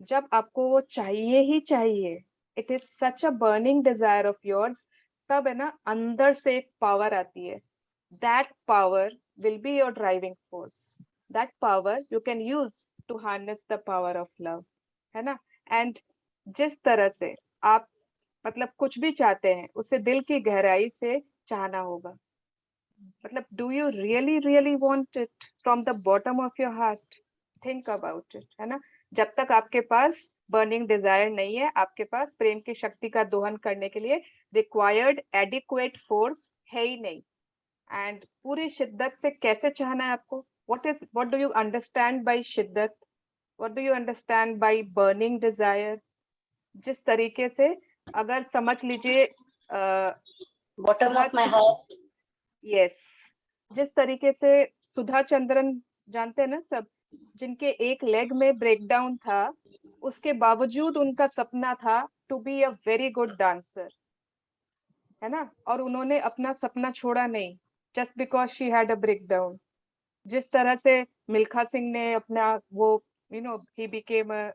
जब आपको वो चाहिए ही चाहिए, it is such a burning desire of yours, तब है ना अंदर से एक पावर आती है, that power will be your driving force। that power you can use to harness the power of love, है ना? And जिस तरह से आप मतलब कुछ भी चाहते हैं उसे दिल की गहराई से चाहना होगा। मतलब do you really want it from the bottom of your heart? Think about it, है ना? जब तक आपके पास burning desire नहीं है, आपके पास प्रेम की शक्ति का दोहन करने के लिए required adequate force है ही नहीं। And पूरी शिद्दत से कैसे चाहना है आपको? What do you understand by शिद्दत? What do you understand by burning desire? जिस तरीके से अगर समझ लीजिए bottom of my heart. Yes, जिस तरीके से सुधा चंद्रन जानते हैं ना सब, जिनके एक लेग में ब्रेकडाउन था, उसके बावजूद उनका सपना था to be a very good dancer, है ना? और उन्होंने अपना सपना छोड़ा नहीं, just because she had a breakdown. जिस तरह से मिल्खा सिंह ने अपना वो ही बिकेम अ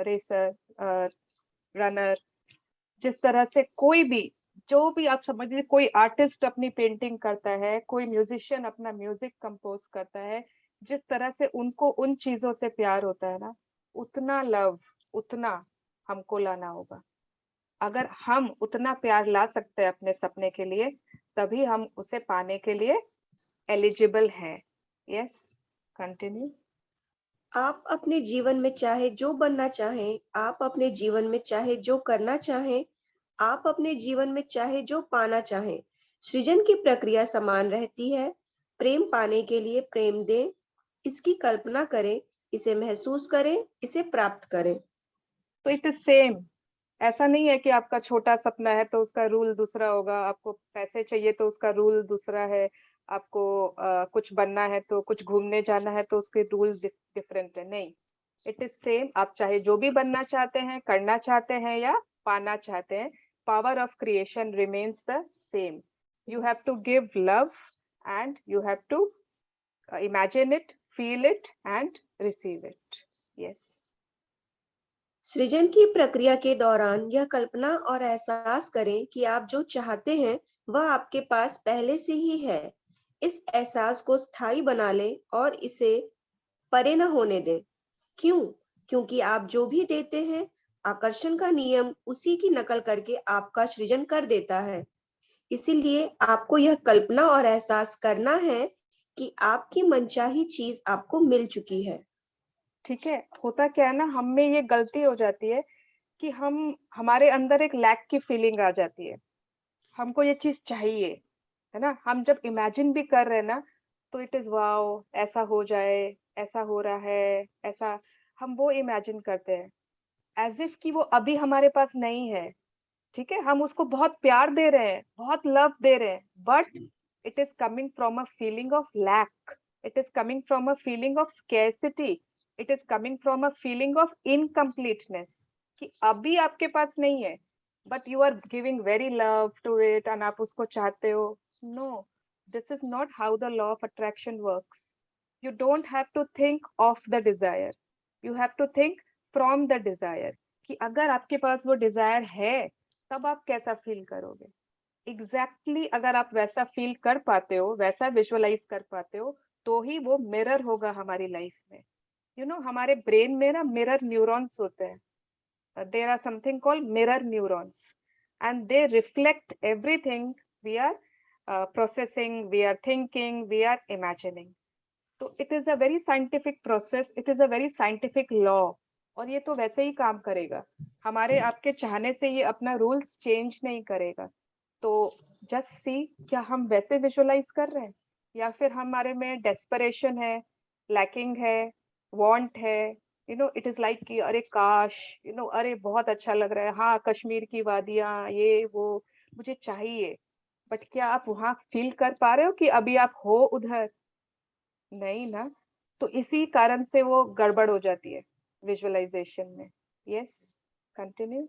रेसर, रनर, जिस तरह से कोई भी जो भी आप समझ लीजिए, कोई आर्टिस्ट अपनी पेंटिंग करता है, कोई म्यूजिशियन अपना म्यूजिक कंपोज करता है, जिस तरह से उनको उन चीजों से प्यार होता है ना, उतना लव, उतना हमको लाना होगा। अगर हम उतना प्यार ला सकते हैं अपने सपने के लिए, तभी हम उसे पाने के लिए एलिजिबल हैं। Yes, continue. आप अपने जीवन में चाहे जो बनना चाहें, आप अपने जीवन में चाहे जो करना चाहें, आप अपने जीवन में चाहे जो पाना चाहें, सृजन की प्रक्रिया समान रहती है। प्रेम पाने के लिए प्रेम दें, इसकी कल्पना करें, इसे महसूस करें, इसे प्राप्त करें। तो इट इज सेम। ऐसा नहीं है कि आपका छोटा सपना है तो उसका रूल दूसरा होगा, आपको पैसे चाहिए तो उसका रूल दूसरा है, आपको कुछ बनना है तो कुछ घूमने जाना है तो उसके रूल डिफरेंट है। नहीं, इट इज सेम। आप चाहे जो भी बनना चाहते हैं, करना चाहते हैं या पाना चाहते हैं, power of creation remains the same. You have to give love and you have to imagine it, feel it and receive it. Yes. सृजन की प्रक्रिया के दौरान यह कल्पना और एहसास करें कि आप जो चाहते हैं वह आपके पास पहले से ही है। इस एहसास को स्थायी बना लें और इसे परे न होने दें। क्यों? क्योंकि आप जो भी देते हैं, आकर्षण का नियम उसी की नकल करके आपका सृजन कर देता है। इसीलिए आपको यह कल्पना और एहसास करना है कि आपकी मनचाही चीज आपको मिल चुकी है। ठीक है। होता क्या है ना, हम में ये गलती हो जाती है कि हमारे अंदर एक लैक की फीलिंग आ जाती है। हमको ये चीज चाहिए, है ना? हम जब इमेजिन भी कर रहे हैं ना, तो इट इज वाओ, ऐसा हो जाए, ऐसा हो रहा है, ऐसा हम वो इमेजिन करते हैं एज इफ कि वो अभी हमारे पास नहीं है। ठीक है, हम उसको बहुत प्यार दे रहे हैं, बहुत लव दे रहे हैं, but it is coming from a feeling of lack, it is coming from a feeling of scarcity, it is coming from a feeling of incompleteness, कि अभी आपके पास नहीं है, but you are giving very love to it and आप उसको चाहते हो। No, this is not how the law of attraction works. You don't have to think of the desire, you have to think from the desire, कि अगर आपके पास वो डिजायर है तब आप कैसा फील करोगे। एग्जैक्टली अगर आप वैसा फील कर पाते हो, वैसा विजुअलाइज कर पाते हो, तो ही वो मिरर होगा हमारी लाइफ में। हमारे ब्रेन में ना मिरर न्यूरॉन्स होते हैं, there are something called mirror neurons and they reflect everything we are processing, we are thinking, we are imagining. तो it is a very scientific process, it is a very scientific law, और ये तो वैसे ही काम करेगा। हमारे आपके चाहने से ये अपना रूल्स चेंज नहीं करेगा। तो जस्ट सी, क्या हम वैसे विजुअलाइज कर रहे हैं या फिर हमारे में डेस्परेशन है, लैकिंग है, वांट है। इट इज लाइक कि अरे काश, अरे बहुत अच्छा लग रहा है, हाँ कश्मीर की वादियां, ये वो मुझे चाहिए, बट क्या आप वहां फील कर पा रहे हो कि अभी आप हो उधर? नहीं ना। तो इसी कारण से वो गड़बड़ हो जाती है विजुअलाइजेशन में। Yes, continue.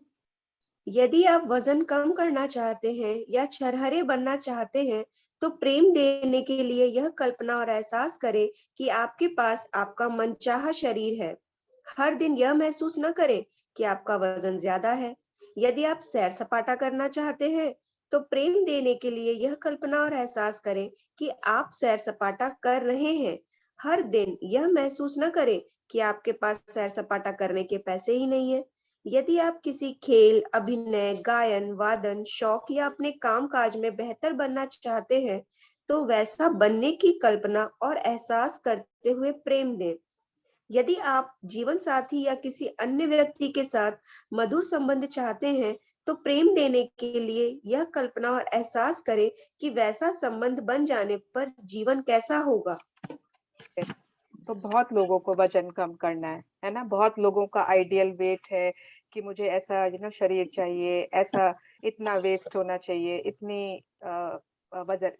यदि आप वजन कम करना चाहते हैं या छरहरे बनना चाहते हैं, तो प्रेम देने के लिए यह कल्पना और एहसास करें कि आपके पास आपका मनचाहा शरीर है। हर दिन यह महसूस न करें कि आपका वजन ज्यादा है। यदि आप सैर सपाटा करना चाहते हैं, तो प्रेम देने के लिए यह कल्पना और एहसास करें कि आप सैर सपाटा कर रहे हैं। हर दिन यह महसूस न करें कि आपके पास सैर सपाटा करने के पैसे ही नहीं है। यदि आप किसी खेल, अभिनय, गायन, वादन, शौक या अपने काम काज में बेहतर बनना चाहते हैं, तो वैसा बनने की कल्पना और एहसास करते हुए प्रेम दें। यदि आप जीवन साथी या किसी अन्य व्यक्ति के साथ मधुर संबंध चाहते हैं, तो प्रेम देने के लिए यह कल्पना और एहसास करें कि वैसा संबंध बन जाने पर जीवन कैसा होगा। तो बहुत लोगों को वजन कम करना है ना? बहुत लोगों का आइडियल वेट है कि मुझे ऐसा शरीर चाहिए, ऐसा इतना वेस्ट होना चाहिए, इतनी वजन,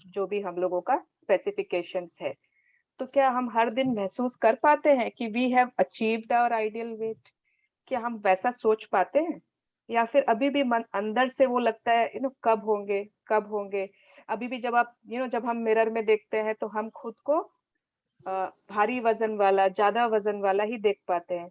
जो भी हम लोगों का स्पेसिफिकेशंस है। तो क्या हम हर दिन महसूस कर पाते हैं कि we have achieved our ideal weight? क्या हम वैसा सोच पाते हैं, या फिर अभी भी मन अंदर से वो लगता है कब होंगे, कब होंगे? अभी भी जब आप जब हम मिरर में देखते हैं तो हम खुद को भारी वजन वाला, ज्यादा वजन वाला ही देख पाते हैं।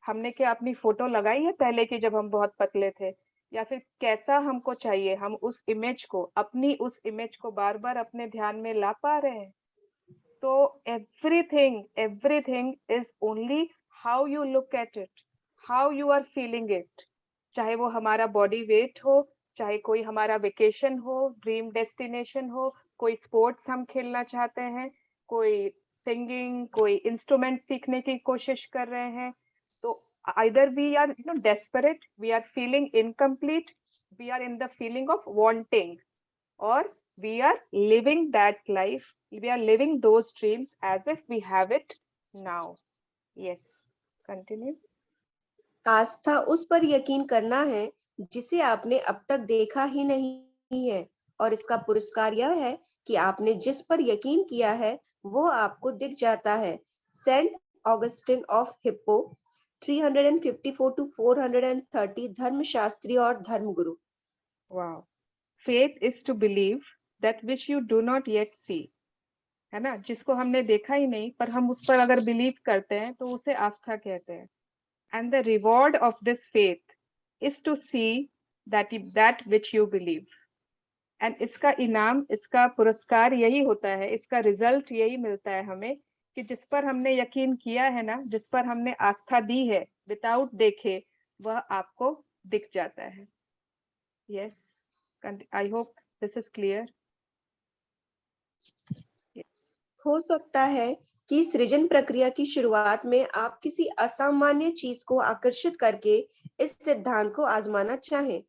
हमने क्या अपनी फोटो लगाई है पहले की, जब हम बहुत पतले थे? या फिर कैसा हमको चाहिए, हम उस इमेज को, अपनी उस इमेज को बार बार अपने ध्यान में ला पा रहे हैं? तो everything is only how you look at it, how you are feeling it. चाहे वो हमारा बॉडी वेट हो, चाहे कोई हमारा वेकेशन हो, ड्रीम डेस्टिनेशन हो, कोई स्पोर्ट्स हम खेलना चाहते हैं, कोई सिंगिंग, कोई इंस्ट्रूमेंट सीखने की कोशिश कर रहे हैं, तो either we are desperate, we are feeling incomplete, we are in the feeling of wanting, or we are living that life, we are living those dreams as if we have it now. Yes, continue. आस्था उस पर यकीन करना है जिसे आपने अब तक देखा ही नहीं है, और इसका पुरस्कार यह है कि आपने जिस पर यकीन किया है वो आपको दिख जाता है। Saint Augustine of Hippo, 354 to 430, धर्मशास्त्री और धर्मगुरु। Wow. Faith is to believe that which you do not yet see. है ना? जिसको हमने देखा ही नहीं, पर हम उस पर अगर बिलीव करते हैं तो उसे आस्था कहते हैं। And the reward of this faith is to see that which you believe. And इसका इनाम, इसका पुरस्कार यही होता है, इसका रिजल्ट यही मिलता है हमें कि जिस पर हमने यकीन किया है ना, जिस पर हमने आस्था दी है, विदाउट देखे वह आपको दिख जाता है। Yes, I hope this is clear. Yes. हो सकता है कि सृजन प्रक्रिया की शुरुआत में आप किसी असामान्य चीज को आकर्षित करके इस सिद्धांत को आजमाना चाहें।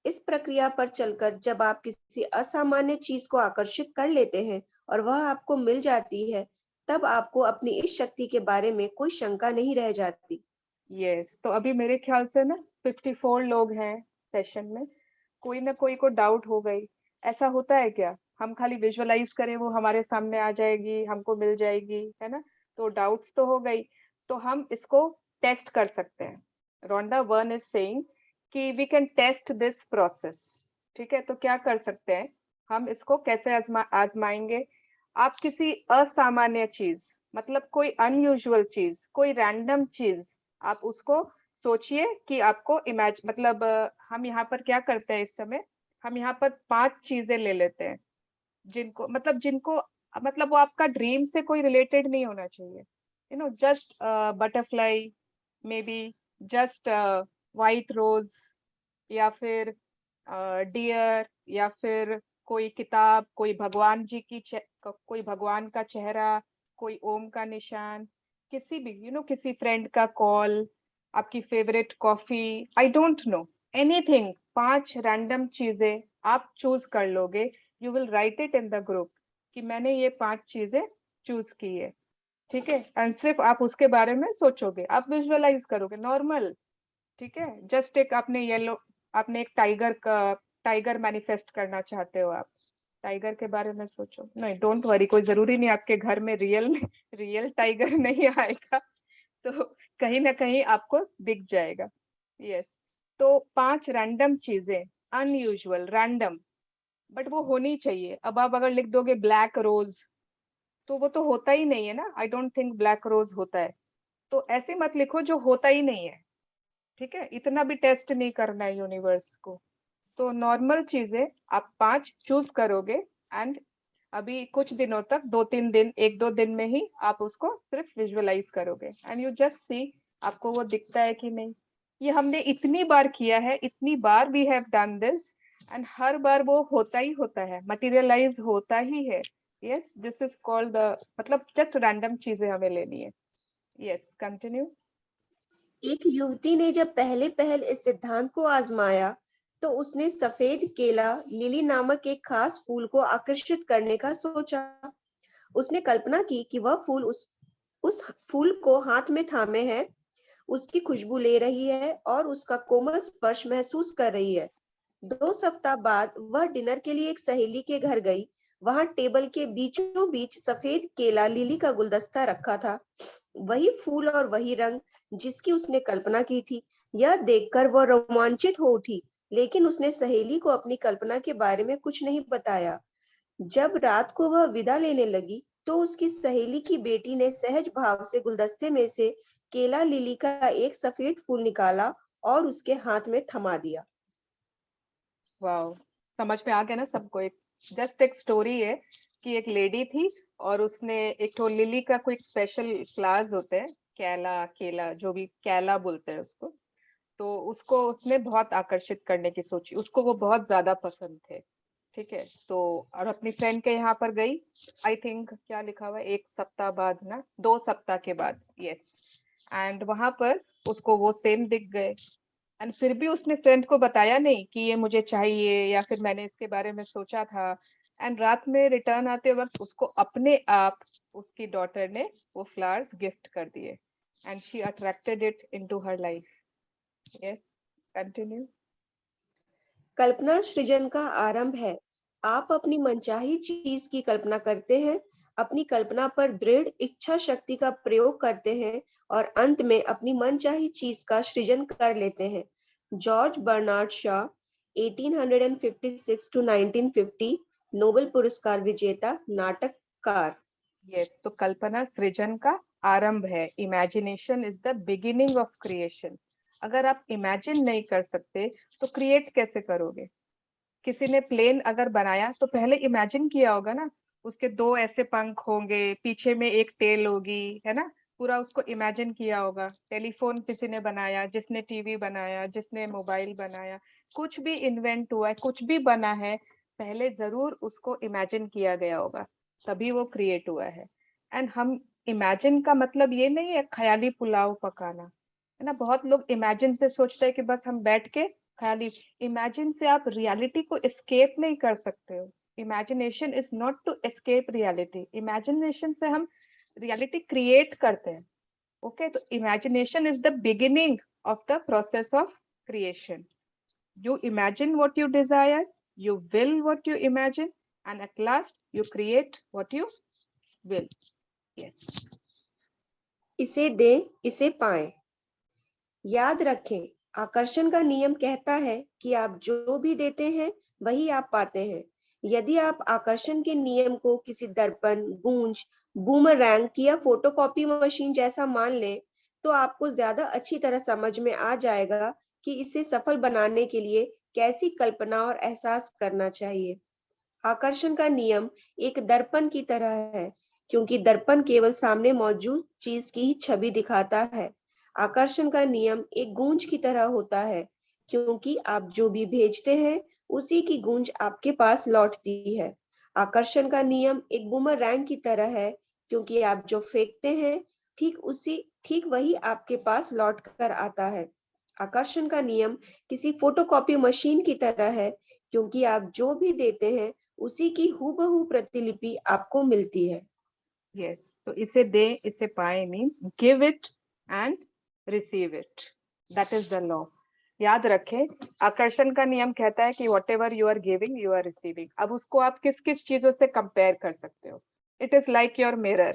इस प्रक्रिया पर चलकर जब आप किसी असामान्य चीज को आकर्षित कर लेते हैं और वह आपको मिल जाती है, तब आपको अपनी इस शक्ति के बारे में कोई शंका नहीं रह जाती। Yes, तो अभी मेरे ख्याल से ना 54 लोग हैं सेशन में, कोई ना कोई को डाउट हो गई। ऐसा होता है क्या? हम खाली विजुअलाइज करें वो हमारे सामने आ जाएगी, हमको मिल जाएगी, है ना? तो डाउट्स तो हो गई, तो हम इसको टेस्ट कर सकते हैं। रोंडा 1 इज सेइंग कि we can test this process. ठीक है, तो क्या कर सकते हैं हम, इसको कैसे आजमाएंगे? आप किसी असामान्य चीज, मतलब कोई अनयूजुअल चीज, कोई रैंडम चीज, आप उसको सोचिए कि आपको मतलब हम यहाँ पर क्या करते हैं इस समय, हम यहाँ पर 5 चीजें ले लेते हैं जिनको मतलब वो आपका ड्रीम से कोई रिलेटेड नहीं होना चाहिए। Just butterfly, may be just white rose, या फिर डियर, या फिर कोई किताब, कोई भगवान जी की कोई भगवान का चेहरा, कोई ओम का निशान, किसी भी किसी फ्रेंड का कॉल, आपकी favourite coffee, I don't know, anything. 5 random चीजें आप चूज कर लोगे, you will write it in the group कि मैंने ये 5 चीजें चूज की है। ठीक है, एंड सिर्फ आप उसके बारे में सोचोगे, आप विजुअलाइज करोगे नॉर्मल। ठीक है, जस्ट एक आपने एक टाइगर मैनिफेस्ट करना चाहते हो, आप टाइगर के बारे में सोचो। नहीं, डोंट वरी, कोई जरूरी नहीं आपके घर में रियल टाइगर नहीं आएगा, तो कहीं ना कहीं आपको दिख जाएगा। यस, तो 5 रैंडम चीजें, अनयूजुअल, रैंडम, बट वो होनी चाहिए। अब आप अगर लिख दोगे ब्लैक रोज, तो वो तो होता ही नहीं है ना, I don't think black rose होता है। तो ऐसे मत लिखो जो होता ही नहीं है। ठीक है, इतना भी टेस्ट नहीं करना है यूनिवर्स को। तो नॉर्मल चीजें आप 5 चूज करोगे, एंड अभी कुछ दिनों तक 2-3 दिन 1-2 दिन में ही आप उसको सिर्फ विजुअलाइज करोगे एंड यू जस्ट सी आपको वो दिखता है कि नहीं। ये हमने इतनी बार किया है, इतनी बार we have done this and हर बार वो होता ही होता है, मटेरियलाइज होता ही है। Yes, this is called the, मतलब जस्ट रैंडम चीजें हमें लेनी है। Yes, continue. एक युवती ने जब पहले इस सिद्धांत को आजमाया तो उसने सफेद केला लिली नामक एक खास फूल को आकर्षित करने का सोचा। उसने कल्पना की कि वह फूल उस फूल को हाथ में थामे है, उसकी खुशबू ले रही है और उसका कोमल स्पर्श महसूस कर रही है। 2 सप्ताह बाद वह डिनर के लिए एक सहेली के घर गई। वहां टेबल के बीचों बीच सफेद केला लिली का गुलदस्ता रखा था, वही फूल और वही रंग जिसकी उसने कल्पना की थी। यह देखकर वह रोमांचित हो उठी, लेकिन उसने सहेली को अपनी कल्पना के बारे में कुछ नहीं बताया। जब रात को वह विदा लेने लगी तो उसकी सहेली की बेटी ने सहज भाव से गुलदस्ते में से केला लिली का एक सफेद फूल निकाला और उसके हाथ में थमा दिया। वाओ, समझ में आ गया ना सबको? एक जस्ट एक स्टोरी है कि एक लेडी थी और उसने एक तो लिली का कोई स्पेशल फ्लावर्स होते हैं, केला केला जो भी केला बोलते हैं उसको, तो उसको उसने बहुत आकर्षित करने की सोची, उसको वो बहुत ज्यादा पसंद थे। ठीक है, तो और अपनी फ्रेंड के यहाँ पर गई, आई थिंक क्या लिखा हुआ है 1 सप्ताह बाद ना, 2 सप्ताह के बाद, यस, एंड वहां पर उसको वो सेम दिख गए एंड फिर भी उसने फ्रेंड को बताया नहीं कि ये मुझे चाहिए या फिर मैंने इसके बारे में सोचा था। एंड रात में रिटर्न आते वक्त उसको अपने आप उसकी डॉटर ने वो फ्लावर्स गिफ्ट कर दिए and she attracted it into her life. Yes, continue. कल्पना सृजन का आरंभ है। आप अपनी मनचाही चीज की कल्पना करते हैं, अपनी कल्पना पर दृढ़ इच्छा शक्ति का प्रयोग करते हैं और अंत में अपनी मनचाही चीज का सृजन कर लेते हैं। George Bernard Shaw 1856 to 1950 Nobel पुरस्कार विजेता नाटककार। यस, तो कल्पना सृजन का आरंभ है। Imagination is the beginning of creation. अगर आप इमेजिन नहीं कर सकते तो क्रिएट कैसे करोगे? किसी ने प्लेन अगर बनाया तो पहले इमेजिन किया होगा ना, उसके 2 ऐसे पंख होंगे, पीछे में एक टेल होगी, है ना, पूरा उसको इमेजिन किया होगा। टेलीफोन किसी ने बनाया, जिसने टीवी बनाया, जिसने मोबाइल बनाया, कुछ भी इन्वेंट हुआ है, कुछ भी बना है, पहले जरूर उसको इमेजिन किया गया होगा, तभी वो क्रिएट हुआ है। एंड हम इमेजिन का मतलब ये नहीं है ख्याली पुलाव पकाना, है ना। बहुत लोग इमेजिन से सोचते हैं कि बस हम बैठ के खाली, इमेजिन से आप रियलिटी को एस्केप नहीं कर सकते हो। Imagination is not to escape reality, imagination से हम रियलिटी क्रिएट करते हैं। ओके, तो imagination is the beginning of the process of creation. You imagine what you desire, you will what you imagine, and at last you create what you will. Yes. इसे दें, इसे पाएं। याद रखें, आकर्षण का नियम कहता है कि आप जो भी देते हैं वही आप पाते हैं। यदि आप आकर्षण के नियम को किसी दर्पण, गूंज, बूमरैंग या फोटोकॉपी मशीन जैसा मान लें, तो आपको ज्यादा अच्छी तरह समझ में आ जाएगा कि इसे सफल बनाने के लिए कैसी कल्पना और एहसास करना चाहिए। आकर्षण का नियम एक दर्पण की तरह है, क्योंकि दर्पण केवल सामने मौजूद चीज की ही छवि दिखाता है। आकर्षण का नियम एक गूंज की तरह होता है, क्योंकि आप जो भी भेजते हैं उसी की गूंज आपके पास लौटती है। आकर्षण का नियम एक बूमरैंग की तरह है, क्योंकि आप जो फेंकते हैं ठीक वही आपके पास लौट कर आता है। आकर्षण का नियम किसी फोटोकॉपी मशीन की तरह है, क्योंकि आप जो भी देते हैं उसी की हूबहू प्रतिलिपि आपको मिलती है। Yes, तो इसे दें, इसे पाएं means give it and receive it. That is the law. याद रखें, आकर्षण का नियम कहता है कि whatever you are giving, you are receiving. अब उसको आप किस किस चीजों से कंपेयर कर सकते हो? It is like your mirror.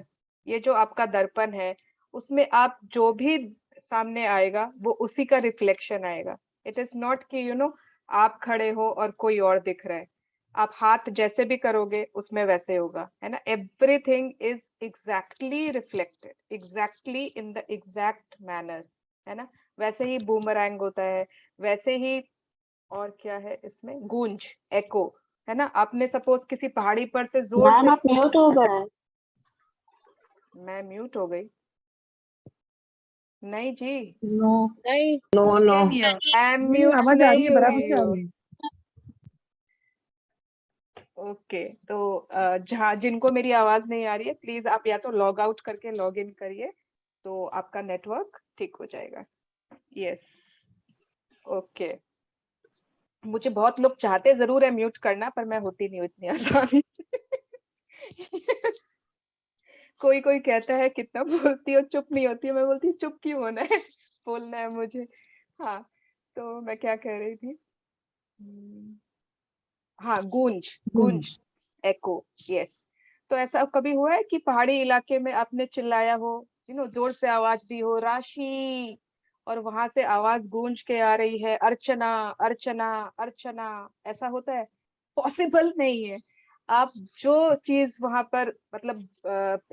ये जो आपका दर्पण है, उसमें आप जो भी सामने आएगा वो उसी का रिफ्लेक्शन आएगा। It is not कि आप खड़े हो और कोई और दिख रहा है। आप हाथ जैसे भी करोगे उसमें वैसे होगा, है ना। Everything is exactly reflected, exactly in the exact manner, है ना। वैसे ही बूमरैंग होता है, वैसे ही और क्या है इसमें, गूंज, एको, है ना। आपने सपोज किसी पहाड़ी पर से जोर मैम से, आप म्यूट हो गए। मैं म्यूट हो गई? नहीं जी, नो नहीं no no I am mute आवाज आ रही नहीं है, बराबर हुई से आ हो। रही है। ओके, तो जहाँ जिनको मेरी आवाज नहीं आ रही है, प्लीज आप या तो लॉग आउट करके लॉग इन करिए, तो आपका नेटवर्क ठीक हो जाएगा। Yes, okay. मुझे बहुत लोग चाहते जरूर है म्यूट करना, पर मैं होती नहीं हूँ इतनी आसानी से। कोई कोई कहता है कितना बोलती हो, चुप नहीं होती है। मैं बोलती हूँ चुप क्यों होना है, बोलना है मुझे। हाँ, तो मैं क्या कह रही थी? हाँ, गूंज, गूंज, एको, यस। तो ऐसा कभी हुआ है कि पहाड़ी इलाके में आपने चिल्लाया हो, जोर से आवाज दी हो, राशि, और वहां से आवाज गूंज के आ रही है, अर्चना, अर्चना, अर्चना, ऐसा होता है? पॉसिबल नहीं है। आप जो चीज वहां पर मतलब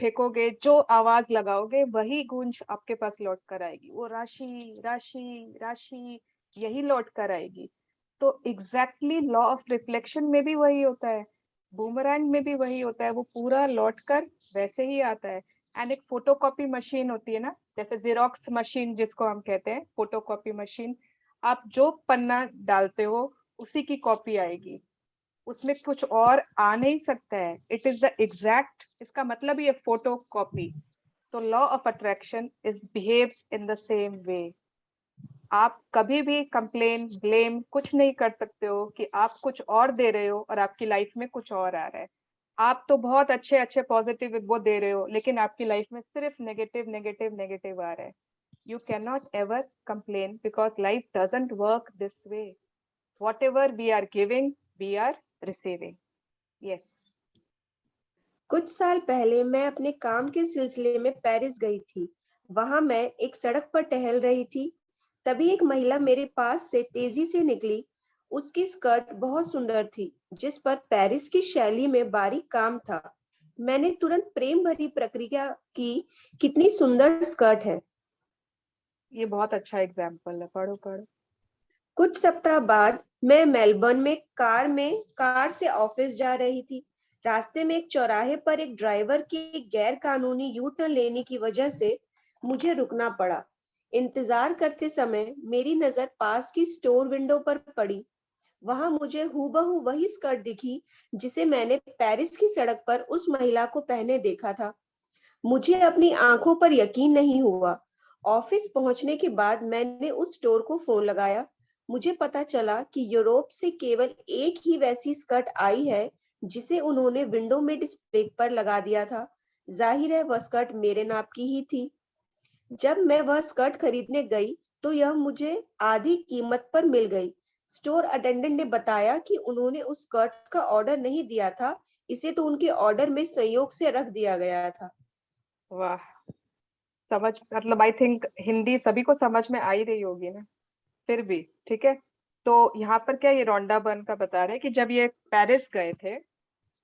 फेंकोगे, जो आवाज लगाओगे, वही गूंज आपके पास लौट कर आएगी। वो राशि, राशि, राशि, यही लौट कर आएगी। तो एग्जैक्टली लॉ ऑफ रिफ्लेक्शन में भी वही होता है, बूमरैंग में भी वही होता है, वो पूरा लौट कर वैसे ही आता है। एंड एक फोटोकॉपी मशीन होती है ना, जैसे जेरोक्स मशीन जिसको हम कहते हैं, फोटोकॉपी मशीन, आप जो पन्ना डालते हो उसी की कॉपी आएगी, उसमें कुछ और आ नहीं सकता है। इट इज द एग्जैक्ट, इसका मतलब ये फोटो कॉपी। तो law of attraction is behaves in the same way. आप कभी भी कंप्लेन, ब्लेम कुछ नहीं कर सकते हो कि आप कुछ और दे रहे हो और आपकी लाइफ में कुछ और आ रहा है। आप तो बहुत अच्छे अच्छे पॉजिटिव वो दे रहे हो, लेकिन आपकी लाइफ में सिर्फ नेगेटिव नेगेटिव नेगेटिव आ रहा है। You can not ever complain because life doesn't work this way. whatever we are giving, we are receiving. Yes. कुछ साल पहले मैं अपने काम के सिलसिले में पेरिस गई थी। वहां मैं एक सड़क पर टहल रही थी, तभी एक महिला मेरे पास से तेजी से निकली। उसकी स्कर्ट बहुत सुंदर थी, जिस पर पेरिस की शैली में बारीक काम था। मैंने तुरंत प्रेम भरी प्रक्रिया की, कितनी सुंदर स्कर्ट है। ये बहुत अच्छा एग्जाम्पल है, पढ़ो पढ़ो। कुछ सप्ताह बाद मैं मेलबर्न में कार से ऑफिस जा रही थी। रास्ते में एक चौराहे पर एक ड्राइवर की गैर कानूनी यू टर्न लेने की वजह से मुझे रुकना पड़ा। इंतजार करते समय मेरी नजर पास की स्टोर विंडो पर पड़ी। वहां मुझे हूबहू वही स्कर्ट दिखी जिसे मैंने पेरिस की सड़क पर उस महिला को पहने देखा था। मुझे अपनी आंखों पर यकीन नहीं हुआ। ऑफिस पहुंचने के बाद मैंने उस स्टोर को फोन लगाया। मुझे पता चला कि यूरोप से केवल एक ही वैसी स्कर्ट आई है जिसे उन्होंने विंडो में डिस्प्ले पर लगा दिया था। जाहिर है वह स्कर्ट मेरे नाप की ही थी। जब मैं वह स्कर्ट खरीदने गई तो यह मुझे आधी कीमत पर मिल गई। स्टोर अटेंडेंट ने बताया कि उन्होंने उस स्कर्ट का ऑर्डर नहीं दिया था, इसे तो उनके ऑर्डर में संयोग से रख दिया गया था। वाह, समझ, मतलब आई थिंक हिंदी सभी को समझ में आ ही रही होगी ना, फिर भी ठीक है। तो यहाँ पर क्या, ये रोंडा बर्न का बता रहे हैं कि जब ये पेरिस गए थे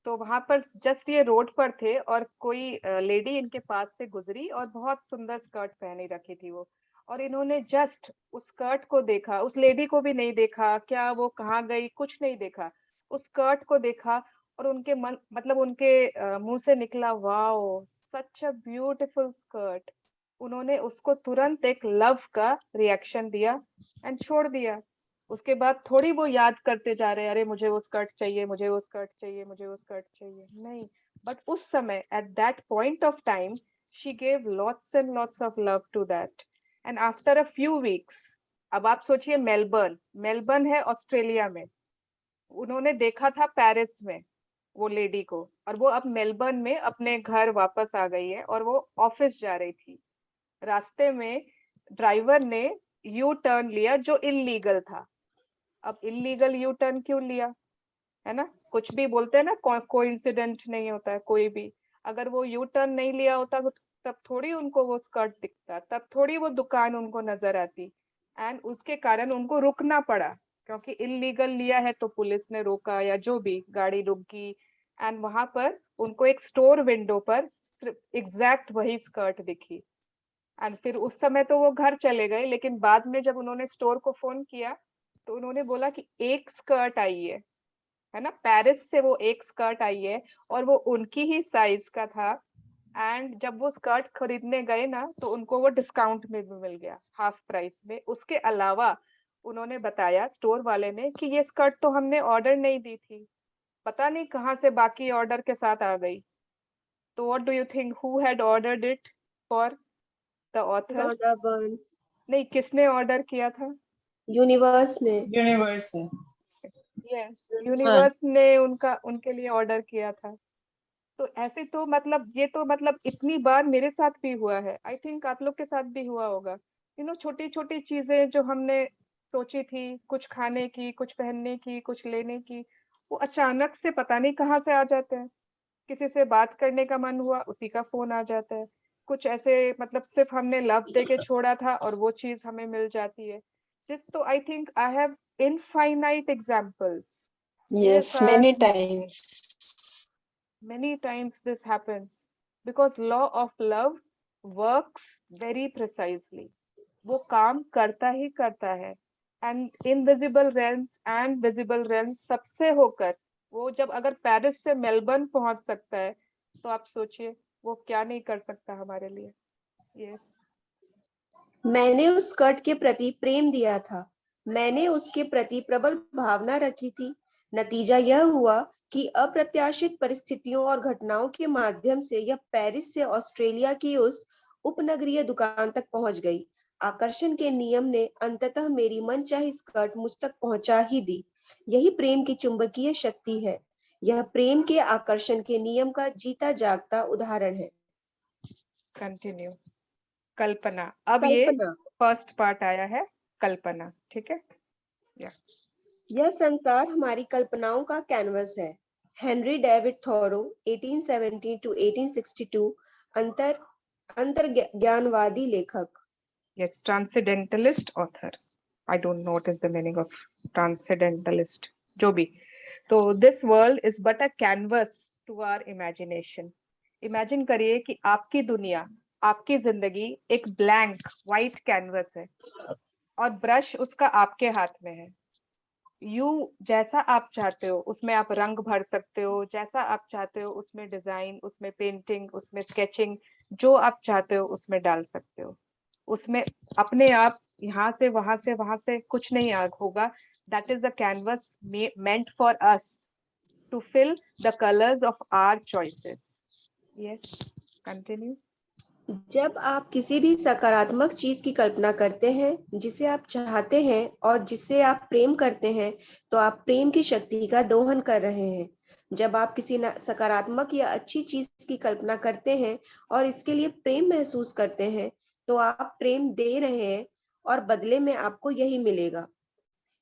तो वहां पर जस्ट ये रोड पर थे और कोई लेडी इनके पास से गुजरी और बहुत सुंदर स्कर्ट पहनी रखी थी वो, और इन्होंने जस्ट उस स्कर्ट को देखा, उस लेडी को भी नहीं देखा, क्या वो कहाँ गई कुछ नहीं देखा, उस स्कर्ट को देखा, और उनके मन मतलब उनके मुंह से निकला, wow such a beautiful skirt. उन्होंने उसको तुरंत एक लव का रिएक्शन दिया एंड छोड़ दिया। उसके बाद थोड़ी वो याद करते जा रहे, अरे मुझे वो स्कर्ट चाहिए, मुझे वो स्कर्ट चाहिए, मुझे वो स्कर्ट चाहिए, नहीं। बट उस समय at that point of time she gave lots and lots of love to that, and after a few weeks, अब आप सोचिए मेलबर्न, मेलबर्न है ऑस्ट्रेलिया में, उन्होंने देखा था पेरिस में वो लेडी को, और वो अब मेलबर्न में अपने घर वापस आ गई है और वो ऑफिस जा रही थी। रास्ते में ड्राइवर ने यू टर्न लिया जो इलीगल था। अब इलीगल यू टर्न क्यों लिया, है ना, कुछ भी बोलते हैं ना, कोइंसिडेंट नहीं होता है कोई भी। अगर वो यू टर्न नहीं लिया होता तब थोड़ी उनको वो स्कर्ट दिखता, तब थोड़ी वो दुकान उनको नजर आती, एंड उसके कारण उनको रुकना पड़ा, क्योंकि इलीगल लिया है तो पुलिस ने रोका या जो भी, गाड़ी रुक गई, एंड वहां पर उनको एक स्टोर विंडो पर एग्जैक्ट वही स्कर्ट दिखी। एंड फिर उस समय तो वो घर चले गए, लेकिन बाद में जब उन्होंने स्टोर को फोन किया तो उन्होंने बोला कि एक स्कर्ट आई है, है ना, पेरिस से वो एक स्कर्ट आई है और वो उनकी ही साइज का था, एंड जब वो स्कर्ट खरीदने गए ना तो उनको वो डिस्काउंट में भी मिल गया, हाफ प्राइस में। उसके अलावा उन्होंने बताया स्टोर वाले ने कि ये स्कर्ट तो हमने ऑर्डर नहीं दी थी, पता नहीं कहाँ से बाकी ऑर्डर के साथ आ गई। तो what do you think, who had ordered it for the author? नहीं, किसने ऑर्डर किया था? यूनिवर्स ने। यस, यूनिवर्स ने उनके लिए ऑर्डर किया था। तो ऐसे तो मतलब ये तो मतलब इतनी बार मेरे साथ भी हुआ है, आई थिंक आप लोग के साथ भी हुआ होगा। छोटी छोटी चीजें जो हमने सोची थी, कुछ खाने की, कुछ पहनने की, कुछ लेने की, वो अचानक से पता नहीं कहाँ से आ जाते हैं। किसी से बात करने का मन हुआ, उसी का फोन आ जाता है। कुछ ऐसे मतलब सिर्फ हमने लव दे के छोड़ा था और वो चीज हमें मिल जाती है। जिस तो I think I have infinite examples. Yes, many times. Many times this happens because law of love works very precisely. वो काम करता ही करता है, and invisible realms and visible realms सबसे होकर वो जब अगर पेरिस से मेलबर्न पहुंच सकता है तो आप सोचिए वो क्या नहीं कर सकता हमारे लिए। यस, मैंने उस स्कर्ट के प्रति प्रेम दिया था, मैंने उसके प्रति प्रबल भावना रखी थी। नतीजा यह हुआ कि अप्रत्याशित परिस्थितियों और घटनाओं के माध्यम से यह पेरिस से ऑस्ट्रेलिया की उस उपनगरीय दुकान तक पहुंच गई। आकर्षण के नियम ने अंततः मेरी मनचाही स्कर्ट मुझ तक पहुंचा ही दी। यही प्रेम की चुंबकीय शक्ति है। यह प्रेम के आकर्षण के नियम का जीता जागता उदाहरण है। कंटिन्यू। कल्पना, अब ये फर्स्ट पार्ट आया है, कल्पना, ठीक है। यह संसार हमारी कल्पनाओं का कैनवस है। हेनरी डेविड थॉरो 1870 to 1862 अंतर्ज्ञानवादी लेखक। Yes, transcendentalist author. I don't know what is the meaning of transcendentalist. जो भी, तो this world is but a canvas to our imagination. Imagine करिए कि आपकी दुनिया, आपकी जिंदगी एक ब्लैंक व्हाइट कैनवस है और ब्रश उसका आपके हाथ में है। यू जैसा आप चाहते हो उसमें आप रंग भर सकते हो, जैसा आप चाहते हो उसमें डिजाइन, उसमें पेंटिंग, उसमें स्केचिंग, जो आप चाहते हो उसमें डाल सकते हो। उसमें अपने आप यहाँ से वहां से कुछ नहीं होगा। That is a canvas meant for us to fill the colours of our choices. Yes, continue. जब आप किसी भी सकारात्मक चीज की कल्पना करते हैं जिसे आप चाहते हैं और जिसे आप प्रेम करते हैं, तो आप प्रेम की शक्ति का दोहन कर रहे हैं। जब आप किसी सकारात्मक या अच्छी चीज की कल्पना करते हैं और इसके लिए प्रेम महसूस करते हैं, तो आप प्रेम दे रहे हैं और बदले में आपको यही मिलेगा।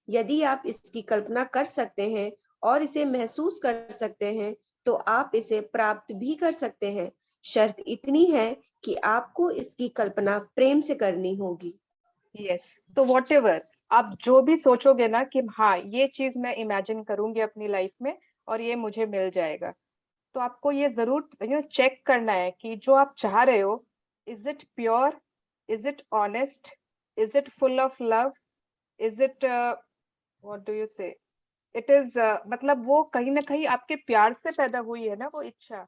यदि आप इसकी कल्पना कर सकते हैं और इसे महसूस कर सकते हैं, तो आप इसे प्राप्त भी कर सकते हैं। शर्त इतनी है कि आपको इसकी कल्पना प्रेम से करनी होगी। यस, तो व्हाटएवर आप जो भी सोचोगे ना कि हाँ ये चीज मैं इमेजिन करूंगी अपनी लाइफ में और ये मुझे मिल जाएगा, तो आपको ये जरूर चेक करना है कि जो आप चाह रहे हो, is it pure, is it honest, is it full of love, is it what do you से, इट इज मतलब वो कहीं ना कहीं आपके प्यार से पैदा हुई है ना वो इच्छा।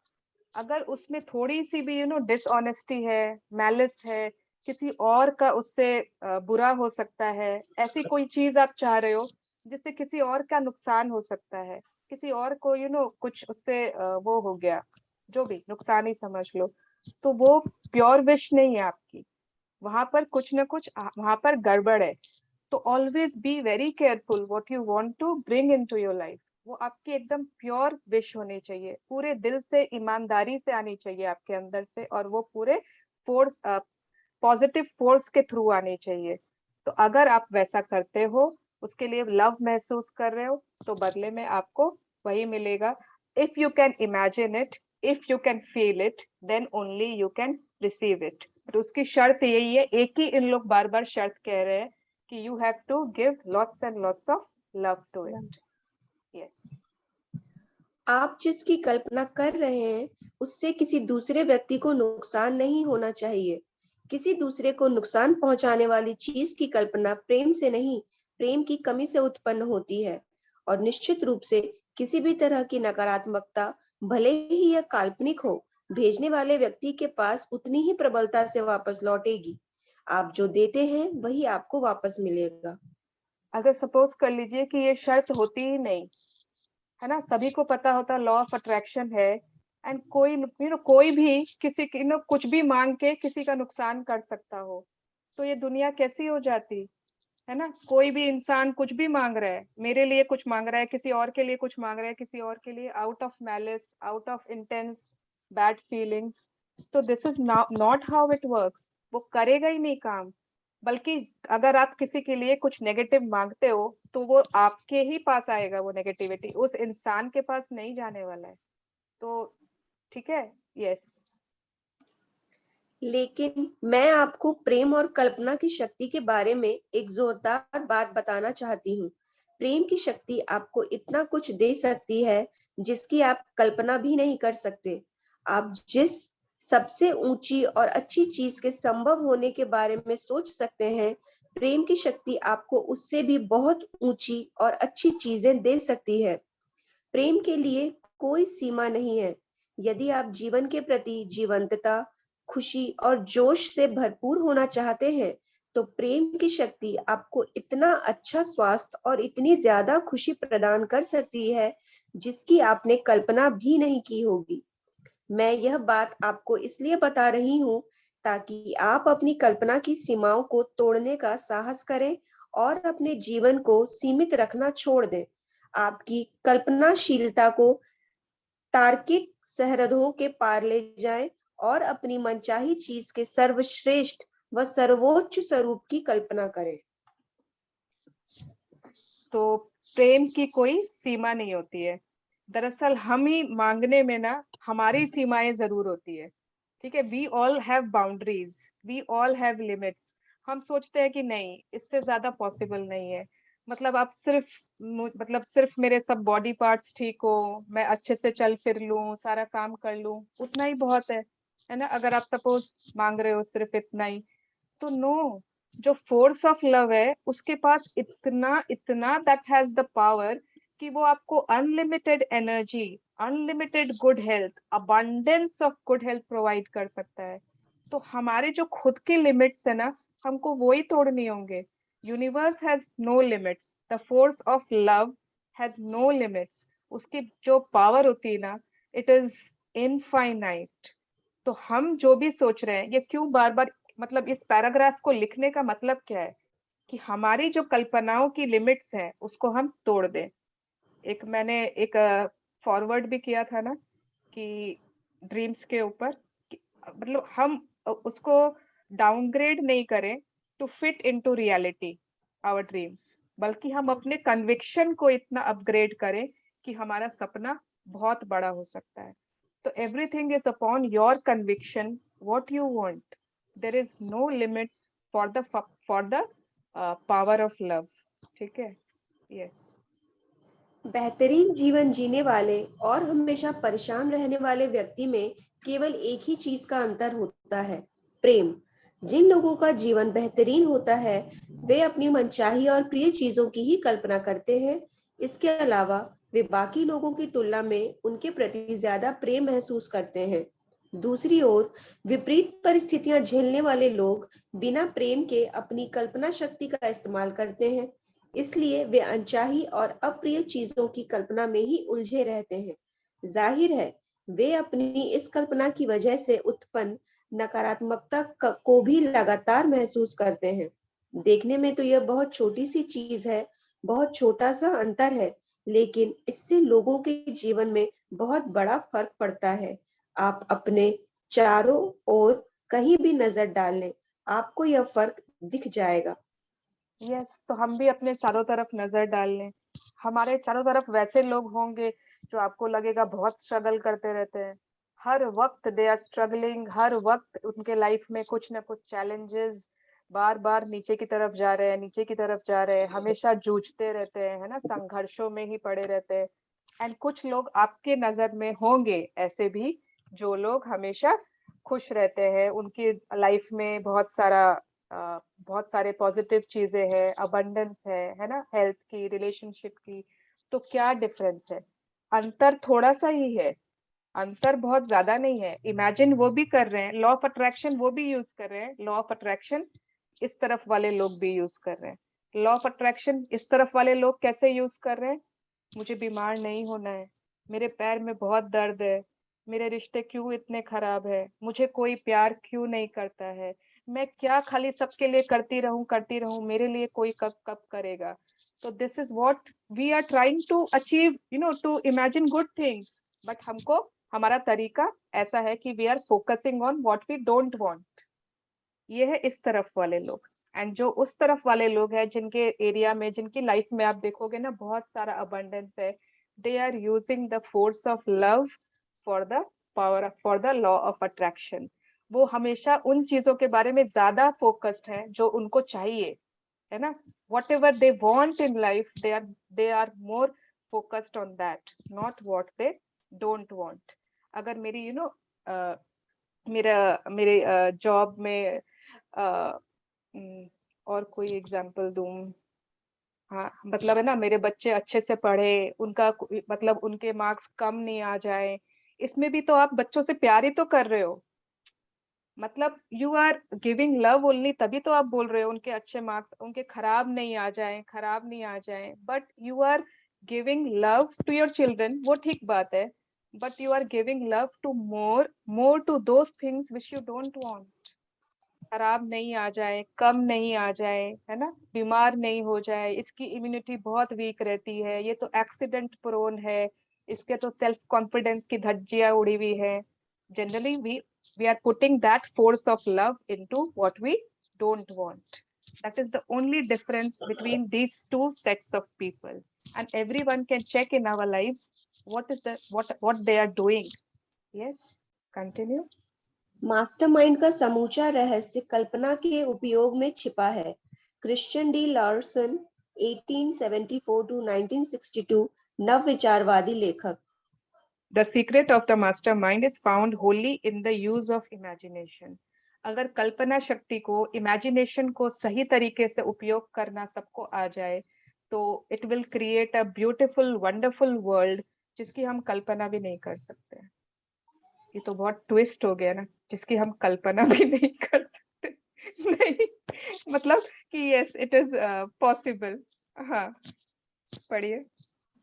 अगर उसमें थोड़ी सी भी डिसऑनेस्टी है, मैलिस है, किसी और का उससे बुरा हो सकता है, ऐसी कोई चीज आप चाह रहे हो जिससे किसी और का नुकसान हो सकता है, किसी और को कुछ उससे वो हो गया, जो भी नुकसान ही समझ लो, तो वो प्योर विश नहीं है आपकी। वहां पर कुछ ना कुछ वहां पर गड़बड़ है। तो always be very careful what you want to bring into your life. वो आपकी एकदम प्योर विश होनी चाहिए, पूरे दिल से, ईमानदारी से आनी चाहिए आपके अंदर से, और वो पूरे फोर्स, पॉजिटिव फोर्स के थ्रू आनी चाहिए। तो अगर आप वैसा करते हो, उसके लिए लव महसूस कर रहे हो, तो बदले में आपको वही मिलेगा। If you can imagine it, if you can feel it, then only you can receive it. तो उसकी शर्त यही है, एक ही इन लोग बार बार शर्त कह रहे हैं कि you have to give lots and lots of love to it. Yes. आप जिसकी कल्पना कर रहे हैं उससे किसी दूसरे व्यक्ति को नुकसान नहीं होना चाहिए। किसी दूसरे को नुकसान पहुंचाने वाली चीज की कल्पना प्रेम से नहीं, प्रेम की कमी से उत्पन्न होती है। और निश्चित रूप से किसी भी तरह की नकारात्मकता, भले ही यह काल्पनिक हो, भेजने वाले व्यक्ति के पास उतनी ही प्रबलता से वापस लौटेगी। आप जो देते हैं वही आपको वापस मिलेगा। अगर सपोज कर लीजिए कि ये शर्त होती ही नहीं, है ना, सभी को पता होता लॉ ऑफ अट्रैक्शन है, एंड कोई भी किसी की कुछ भी मांग के किसी का नुकसान कर सकता हो, तो ये दुनिया कैसी हो जाती, है ना। कोई भी इंसान कुछ भी मांग रहा है, मेरे लिए कुछ मांग रहा है, किसी और के लिए कुछ मांग रहा है, किसी और के लिए, out of malice, out of intense bad feelings, तो this is not how it works. वो करेगा ही नहीं काम, बल्कि अगर आप किसी के लिए कुछ नेगेटिव मांगते हो तो वो आपके ही पास आएगा, वो नेगेटिविटी उस इंसान के पास नहीं जाने वाला है। तो ठीक है, यस। लेकिन मैं आपको प्रेम और कल्पना की शक्ति के बारे में एक जोरदार बात बताना चाहती हूँ। प्रेम की शक्ति आपको इतना कुछ दे सकती है जिसकी आप कल्पना भी नहीं कर सकते। आप जिस सबसे ऊंची और अच्छी चीज के संभव होने के बारे में सोच सकते हैं, प्रेम की शक्ति आपको उससे भी बहुत ऊंची और अच्छी चीजें दे सकती है। प्रेम के लिए कोई सीमा नहीं है। यदि आप जीवन के प्रति जीवंतता, खुशी और जोश से भरपूर होना चाहते हैं, तो प्रेम की शक्ति आपको इतना अच्छा स्वास्थ्य और इतनी ज्यादा खुशी प्रदान कर सकती है जिसकी आपने कल्पना भी नहीं की होगी। मैं यह बात आपको इसलिए बता रही हूँ ताकि आप अपनी कल्पना की सीमाओं को तोड़ने का साहस करें और अपने जीवन को सीमित रखना छोड़ दें। आपकी कल्पनाशीलता को तार्किक सरहदों के पार ले जाएं और अपनी मनचाही चीज के सर्वश्रेष्ठ व सर्वोच्च स्वरूप की कल्पना करें। तो प्रेम की कोई सीमा नहीं होती है। दरअसल हम ही मांगने में ना हमारी सीमाएं जरूर होती है, ठीक है। We all have boundaries, we all have limits. हम सोचते हैं कि नहीं, इससे ज्यादा पॉसिबल नहीं है। मतलब आप सिर्फ मेरे सब बॉडी पार्ट्स ठीक हो, मैं अच्छे से चल फिर लूं, सारा काम कर लूं, उतना ही बहुत है ना। अगर आप सपोज मांग रहे हो सिर्फ इतना ही, तो नो, जो फोर्स ऑफ लव है उसके पास इतना इतना दैट हैज द पावर कि वो आपको unlimited energy, unlimited good health, abundance of good health provide कर सकता है। तो हमारे जो खुद की लिमिट्स है ना, हमको वो ही तोड़नी होंगे। Universe has no limits, the force of love has no limits. उसकी जो पावर होती है ना, इट इज इनफाइनाइट। तो हम जो भी सोच रहे हैं, ये क्यों बार बार, मतलब इस पैराग्राफ को लिखने का मतलब क्या है कि हमारी जो कल्पनाओं की लिमिट्स हैं उसको हम तोड़ दें। मैंने एक फॉरवर्ड भी किया था ना कि ड्रीम्स के ऊपर, मतलब हम उसको डाउनग्रेड नहीं करें to fit into reality our dreams, बल्कि हम अपने कन्विक्शन को इतना अपग्रेड करें कि हमारा सपना बहुत बड़ा हो सकता है। तो everything is upon your conviction, what you want. There is no limits for the power of love. ठीक है, यस। बेहतरीन जीवन जीने वाले और हमेशा परेशान रहने वाले व्यक्ति में केवल एक ही चीज का अंतर होता है, प्रेम। जिन लोगों का जीवन बेहतरीन होता है वे अपनी मनचाही और प्रिय चीजों की ही कल्पना करते हैं। इसके अलावा वे बाकी लोगों की तुलना में उनके प्रति ज्यादा प्रेम महसूस करते हैं। दूसरी ओर विपरीत परिस्थितियां झेलने वाले लोग बिना प्रेम के अपनी कल्पना शक्ति का इस्तेमाल करते हैं, इसलिए वे अनचाही और अप्रिय चीजों की कल्पना में ही उलझे रहते हैं। जाहिर है वे अपनी इस कल्पना की वजह से उत्पन्न नकारात्मकता को भी लगातार महसूस करते हैं। देखने में तो यह बहुत छोटी सी चीज है, बहुत छोटा सा अंतर है, लेकिन इससे लोगों के जीवन में बहुत बड़ा फर्क पड़ता है। आप अपने चारों ओर कहीं भी नजर डाल लें, आपको यह फर्क दिख जाएगा। यस, तो हम भी अपने चारों तरफ नजर डाल लें, हमारे चारों तरफ वैसे लोग होंगे जो आपको लगेगा बहुत स्ट्रगल करते रहते हैं। हर वक्त दे आर स्ट्रगलिंग, हर वक्त उनके लाइफ में कुछ ना कुछ चैलेंजेस, बार बार नीचे की तरफ जा रहे हैं, नीचे की तरफ जा रहे हैं, हमेशा जूझते रहते हैं, है ना, संघर्षों में ही पड़े रहते हैं। एंड कुछ लोग आपके नजर में होंगे ऐसे भी, जो लोग हमेशा खुश रहते हैं, उनकी लाइफ में बहुत सारे पॉजिटिव चीजें हैं, अबंडेंस है ना, हेल्थ की, रिलेशनशिप की। तो क्या डिफरेंस है? अंतर थोड़ा सा ही है, अंतर बहुत ज्यादा नहीं है। इमेजिन वो भी कर रहे हैं, लॉ ऑफ अट्रैक्शन वो भी यूज कर रहे हैं, लॉ ऑफ अट्रैक्शन इस तरफ वाले लोग भी यूज कर रहे हैं। लॉ ऑफ अट्रैक्शन इस तरफ वाले लोग कैसे यूज कर रहे हैं? मुझे बीमार नहीं होना है, मेरे पैर में बहुत दर्द है, मेरे रिश्ते क्यों इतने खराब है, मुझे कोई प्यार क्यों नहीं करता है, मैं क्या खाली सबके लिए करती रहूं, मेरे लिए कोई कब कब करेगा। तो this is what we are trying to achieve, to imagine good things, but हमको हमारा तरीका ऐसा है कि we are focusing on what we don't want. ये है इस तरफ वाले लोग। एंड जो उस तरफ वाले लोग हैं, जिनके एरिया में, जिनकी लाइफ में आप देखोगे ना बहुत सारा अबंडेंस है, they are using the force of love for the power, for the law of attraction. वो हमेशा उन चीजों के बारे में ज्यादा फोकस्ड है जो उनको चाहिए, है ना। whatever they want in life, they are more focused on that, not what they don't want. अगर मेरी मेरे जॉब में और कोई एग्जांपल दूं, हाँ मतलब है ना, मेरे बच्चे अच्छे से पढ़े, उनका मतलब उनके मार्क्स कम नहीं आ जाए, इसमें भी तो आप बच्चों से प्यार ही तो कर रहे हो। मतलब you are giving love only, तभी तो आप बोल रहे हो उनके अच्छे मार्क्स, उनके खराब नहीं आ जाए, but you are giving love to your children, वो ठीक बात है, but you are giving love to more to those things which you don't want. खराब नहीं आ जाए, कम नहीं आ जाए, है ना, बीमार नहीं हो जाए, इसकी इम्यूनिटी बहुत वीक रहती है, ये तो एक्सीडेंट प्रोन है, इसके तो सेल्फ कॉन्फिडेंस की धज्जियां उड़ी हुई है। Generally we are putting that force of love into what we don't want. That is the only difference between these two sets of people, and everyone can check in our lives what they are doing. Yes, continue. Mastermind का समूचा रहस्य कल्पना के उपयोग में छिपा है। क्रिश्चियन डी लार्सन 1874 to 1962 नवविचारवादी लेखक। The secret of the mastermind is found wholly in the use of imagination. अगर कल्पना शक्ति को, इमेजिनेशन को सही तरीके से उपयोग करना सबको आ जाए, तो it will create a beautiful wonderful world जिसकी हम कल्पना भी नहीं कर सकते। ये तो बहुत ट्विस्ट हो गया ना, जिसकी हम कल्पना भी नहीं कर सकते। नहीं मतलब कि यस इट इज पॉसिबल। हाँ पढ़िए।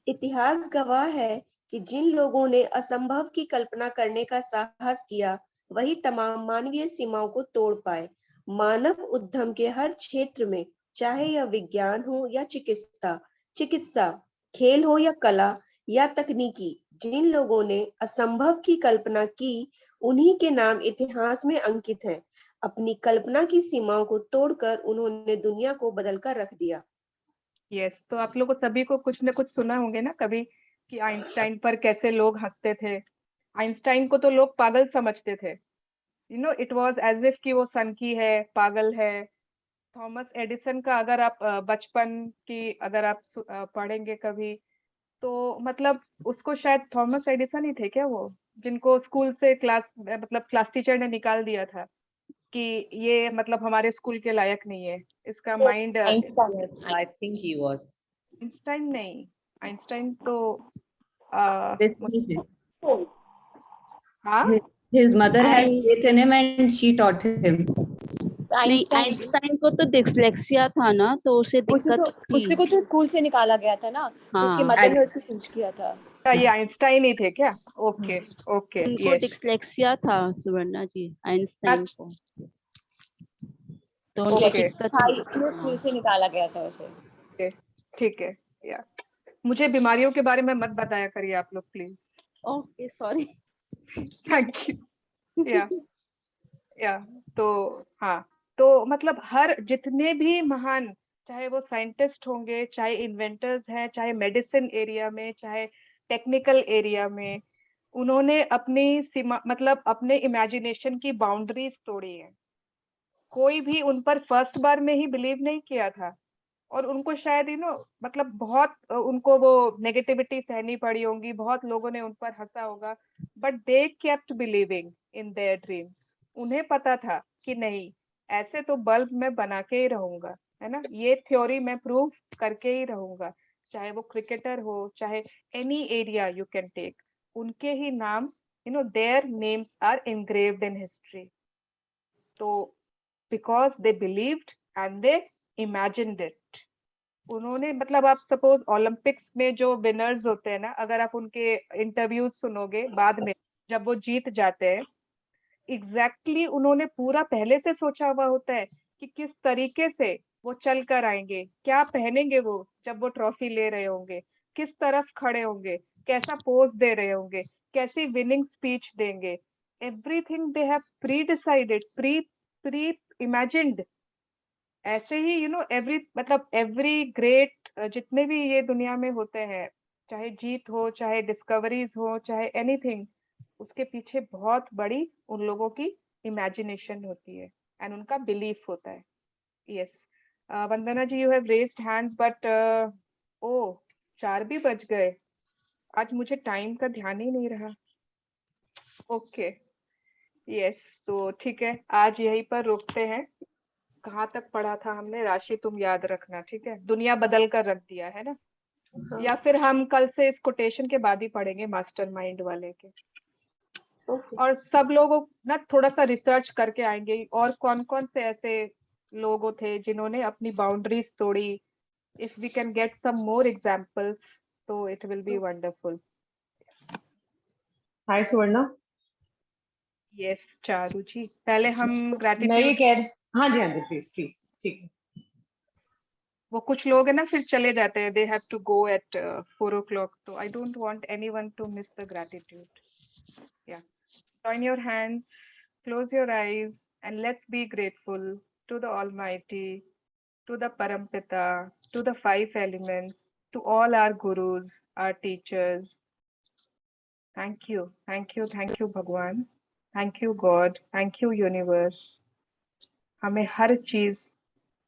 इतिहास गवाह है कि जिन लोगों ने असंभव की कल्पना करने का साहस किया, वही तमाम मानवीय सीमाओं को तोड़ पाए। मानव उद्यम के हर क्षेत्र में, चाहे यह विज्ञान हो या चिकित्सा, खेल हो या कला या तकनीकी, जिन लोगों ने असंभव की कल्पना की, उन्हीं के नाम इतिहास में अंकित हैं। अपनी कल्पना की सीमाओं को तोड़कर उन्होंने दुनिया को बदलकर रख दिया। यस, तो आप लोगों सभी को कुछ न कुछ सुना होंगे ना कभी कि आइंस्टाइन पर कैसे लोग हंसते थे। आइंस्टाइन को तो लोग पागल समझते थे, इट वाज एज इफ कि वो सनकी है, पागल है। थॉमस एडिसन का अगर आप बचपन की अगर आप पढ़ेंगे कभी, तो मतलब उसको शायद थॉमस एडिसन ही थे क्या वो, जिनको स्कूल से क्लास टीचर ने निकाल दिया था कि ये मतलब हमारे स्कूल के लायक नहीं है, इसका mind. I think he was. Einstein नहीं, आइंस्टाइन तो हाँ, His mother had faith in him and she taught him. नहीं, आइंस्टाइन को तो डिस्लेक्सिया था ना, तो उसे दिक्कत थी। उसको तो स्कूल से निकाला गया था ना, उसकी मदर ने उसको पूछ किया था। ये आइंस्टाइन ही थे क्या? ओके ओके, उनको डिस्लेक्सिया था सुवर्णा जी, आइंस्टाइन को, तो उनको दिक्कत थी, इसलिए स्कूल से निकाला गया था उसे। ठीक है। या मुझे बीमारियों के बारे में मत बताया करिए आप लोग please. Okay sorry. Thank you. या तो हाँ, तो मतलब हर जितने भी महान, चाहे वो साइंटिस्ट होंगे, चाहे इन्वेंटर्स हैं, चाहे मेडिसिन एरिया में, चाहे टेक्निकल एरिया में, उन्होंने अपनी सीमा मतलब अपने इमेजिनेशन की बाउंड्रीज तोड़ी है। कोई भी उन पर फर्स्ट बार में ही बिलीव नहीं किया था, और उनको शायद मतलब बहुत उनको वो नेगेटिविटी सहनी पड़ी होंगी, बहुत लोगों ने उन पर हंसा होगा, but they kept believing in their dreams. उन्हें पता था कि नहीं, ऐसे तो बल्ब मैं बना के ही रहूंगा, है ना, ये थ्योरी मैं प्रूव करके ही रहूंगा। चाहे वो क्रिकेटर हो, चाहे any area you can take, उनके ही नाम, their names are engraved in history. तो because they believed and they imagined it. उन्होंने, मतलब आप सपोज ओलंपिक्स में जो विनर्स होते हैं ना, अगर आप उनके इंटरव्यूज सुनोगे बाद में जब वो जीत जाते हैं, एग्जैक्टली उन्होंने पूरा पहले से सोचा हुआ होता है कि किस तरीके से वो चल कर आएंगे, क्या पहनेंगे वो जब वो ट्रॉफी ले रहे होंगे, किस तरफ खड़े होंगे, कैसा पोज दे रहे होंगे, कैसी विनिंग स्पीच देंगे, everything they have pre decided, pre imagined. ऐसे ही एवरी ग्रेट जितने भी ये दुनिया में होते हैं, चाहे जीत हो, चाहे डिस्कवरीज हो, चाहे एनीथिंग, उसके पीछे बहुत बड़ी उन लोगों की इमेजिनेशन होती है एंड उनका बिलीफ होता है। Yes, Vandana ji, you have raised hand, but ओ 4 भी बज गए, आज मुझे टाइम का ध्यान ही नहीं रहा। ओके, यस, तो ठीक है, आज यहीं पर रोकते हैं। कहाँ तक पढ़ा था हमने? राशि तुम याद रखना, ठीक है? दुनिया बदल कर रख दिया है ना। या फिर हम कल से इस कोटेशन के बाद ही पढ़ेंगे मास्टरमाइंड वाले के। और सब लोग ना थोड़ा सा रिसर्च करके आएंगे और कौन कौन से ऐसे लोग थे जिन्होंने अपनी बाउंड्रीज तोड़ी। If we can get some more examples तो it will be wonderful. Hi Suvarna. Yes Charu ji, पहले हम ग्रैटिट्यूड। हाँ जी प्लीज ठीक है। वो कुछ लोग है ना फिर चले जाते हैं, they have to go at 4 o'clock, तो I don't want anyone to miss the gratitude. या join your hands, close your eyes, and let's be grateful to the Almighty, to the Parampita, to the 5 elements, to all our gurus, our teachers. Thank you, thank you, thank you Bhagwan, thank you God, thank you universe, हमें हर चीज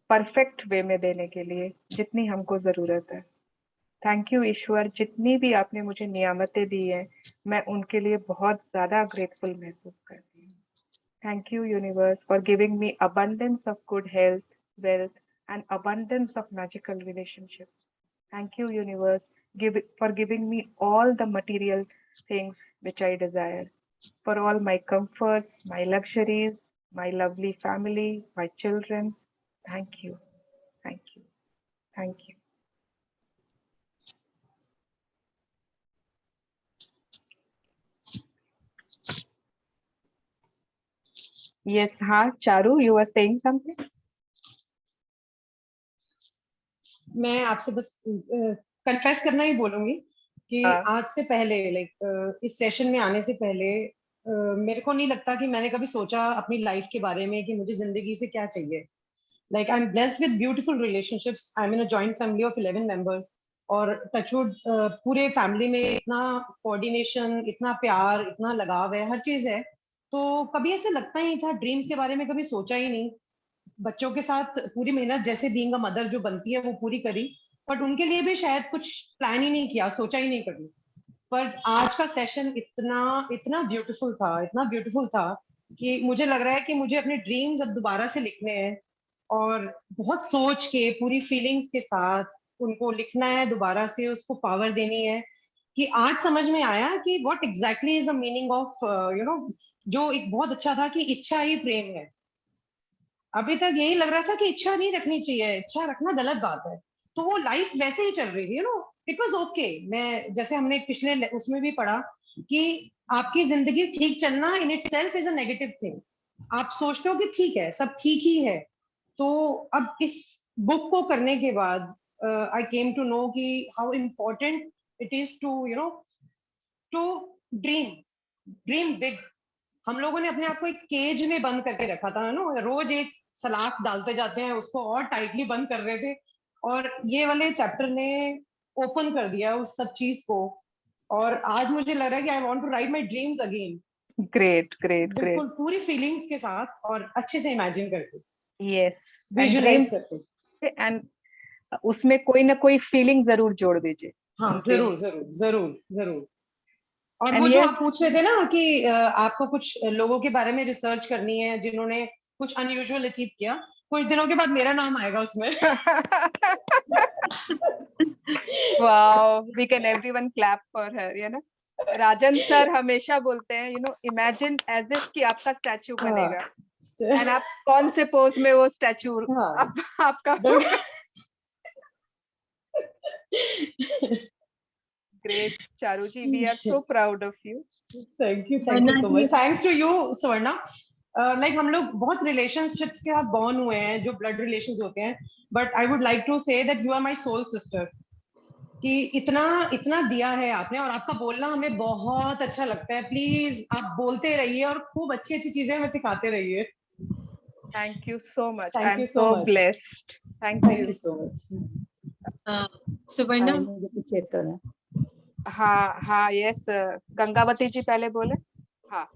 परफेक्ट वे में देने के लिए जितनी हमको जरूरत है। थैंक यू ईश्वर, जितनी भी आपने मुझे नियामतें दी हैं, मैं उनके लिए बहुत ज्यादा ग्रेटफुल महसूस करती हूँ। Thank you universe for giving me abundance of good health, wealth and abundance of magical relationships. Thank you universe for giving me all the material things which I desire, for all my comforts, my luxuries, my lovely family, my children. Thank you, thank you, thank you. Yes, हाँ Charu, you were saying something? मैं आपसे बस कन्फेस करना ही बोलूंगी कि आज से पहले इस सेशन में आने से पहले मेरे को नहीं लगता कि मैंने कभी सोचा अपनी लाइफ के बारे में कि मुझे जिंदगी से क्या चाहिए। I am blessed with beautiful relationships. I am in a joint family of 11 members और टचवुड पूरे फैमिली में इतना कोऑर्डिनेशन, इतना प्यार, इतना लगाव है, हर चीज है। तो कभी ऐसे लगता ही नहीं था, ड्रीम्स के बारे में कभी सोचा ही नहीं। बच्चों के साथ पूरी मेहनत जैसे बीइंग अ मदर जो बनती है वो पूरी करी, बट उनके लिए भी शायद कुछ प्लान ही नहीं किया, सोचा ही नहीं कभी। पर आज का सेशन इतना ब्यूटीफुल था, इतना ब्यूटीफुल था कि मुझे लग रहा है कि मुझे अपने ड्रीम्स अब दोबारा से लिखने हैं और बहुत सोच के पूरी फीलिंग्स के साथ उनको लिखना है, दोबारा से उसको पावर देनी है। कि आज समझ में आया कि what exactly is the meaning of जो एक बहुत अच्छा था कि इच्छा ही प्रेम है। अभी तक यही लग रहा था कि इच्छा नहीं रखनी चाहिए, इच्छा रखना गलत बात है, तो वो लाइफ वैसे ही चल रही थी, इट वाज ओके। मैं जैसे हमने पिछले उसमें भी पढ़ा कि आपकी जिंदगी ठीक चलना in itself is a negative thing. आप सोचते हो कि ठीक है, सब ठीक ही है। तो अब इस बुक को करने के बाद आई केम टू नो कि how important it is to dream big. हम लोगों ने अपने आप को एक केज में बंद करके रखा था, रोज एक सलाख डालते जाते हैं, उसको और टाइटली बंद कर रहे थे। और ये वाले चैप्टर ने ओपन कर दिया उस सब चीज को, और आज मुझे लग रहा है कि I want to write my dreams again. Great great बिल्कुल पूरी फीलिंग्स के साथ और अच्छे से इमेजिन करके, यस, विजुअलाइज करके, एंड उसमें कोई ना कोई फीलिंग जरूर जोड़ दीजिए। हाँ जरूर जरूर जरूर जरूर। और वो जो आप पूछ रहे थे ना कि आपको कुछ लोगों के बारे में रिसर्च करनी है जिन्होंने कुछ अनयूजुअल अचीव किया, कुछ दिनों के बाद मेरा नाम आएगा उसमें। Wow, we can everyone clap for her, you know. Rajan sir हमेशा बोलते हैं, इमेजिन एज इफ कि आपका स्टैचू बनेगा, एंड आप कौन से पोज में वो स्टैचू आपका Great, Charuji, we are so proud of you. Thank you so much. Thanks to you, Swarna. Like हम लोग बहुत relationships के साथ born हुए हैं, जो blood relations होते हैं, but I would like to say that you are my soul sister. कि इतना दिया है आपने, और आपका बोलना हमें बहुत अच्छा लगता है. प्लीज आप बोलते रहिए और खूब अच्छी चीजें हमें सिखाते रहिए. Thank you so much. I'm so blessed. Thank you so much. सुवर्णा. हाँ, यस, गंगावती जी पहले बोले. हाँ,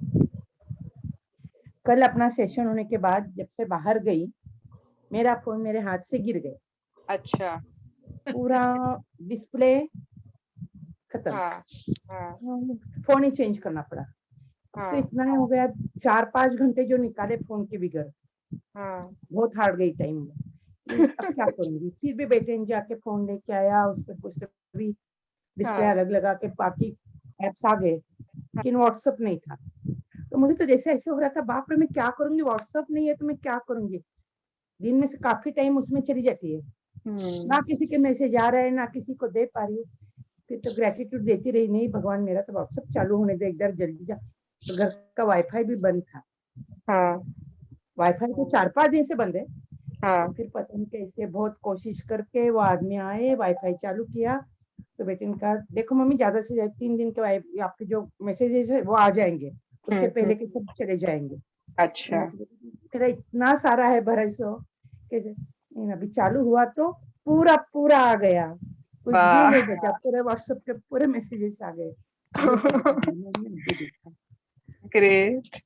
कल अपना सेशन होने के बाद जब से बाहर गई, मेरा फोन मेरे हाथ से गिर गया. अच्छा. पूरा डिस्प्ले खत्म. फोन ही चेंज करना पड़ा. तो इतना हो गया, 4-5 घंटे जो निकाले फोन के बिगड़. बहुत हार्ड गई टाइम में. अब क्या करूंगी. फिर भी बेटे ने जाके फोन लेके आया, उस पर कुछ भी डिस्प्ले अलग लगा के बाकी एप्स आ गए, लेकिन व्हाट्सएप नहीं था. तो मुझे तो जैसे ऐसे हो रहा था, बाप रे मैं क्या करूंगी, व्हाट्सएप नहीं है तो मैं क्या करूंगी. दिन में से काफी टाइम उसमें चली जाती है, ना किसी के मैसेज आ रहा है, ना किसी को दे पा रही हूँ. फिर तो ग्रेटिट्यूड देती रही, नहीं भगवान मेरा तो व्हाट्सएप चालू होने दे, इधर जल्दी जा. तो घर का वाईफाई भी बंद था. वाईफाई तो 4-5 दिन से बंद है. फिर पता नहीं कैसे बहुत कोशिश करके वो आदमी आए, वाईफाई चालू किया. तो बेटे ने कहा देखो मम्मी, ज्यादा से ज्यादा 3 दिन के आपके जो मैसेजेस है वो आ जाएंगे, उसके पहले के सब चले जाएंगे. अच्छा. तेरा इतना सारा है भरोसा, कैसे अभी चालू हुआ तो पूरा आ गया, कुछ भी नहीं बचा. पूरे व्हाट्सएप के पूरे मैसेजेस आ गए. ग्रेट.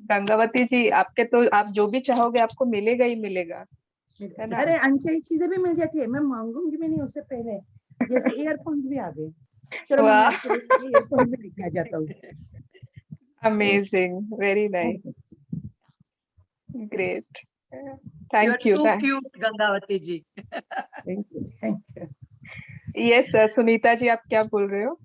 गंगावती जी, आपके तो आप जो भी चाहोगे आपको मिलेगा ही मिलेगा. अरे अनचाही चीजें भी मिल जाती है, मैं मांगूंगी भी नहीं उससे पहले. जैसे ईयरफोन्स भी आ गए. चलो मैं ईयरफोन्स भी लेके आ जाता हूँ. Amazing, very nice. Great. Thank you. Too cute, Gangavati ji. Thank you. Yes, Sunita ji, आप क्या बोल रहे हो?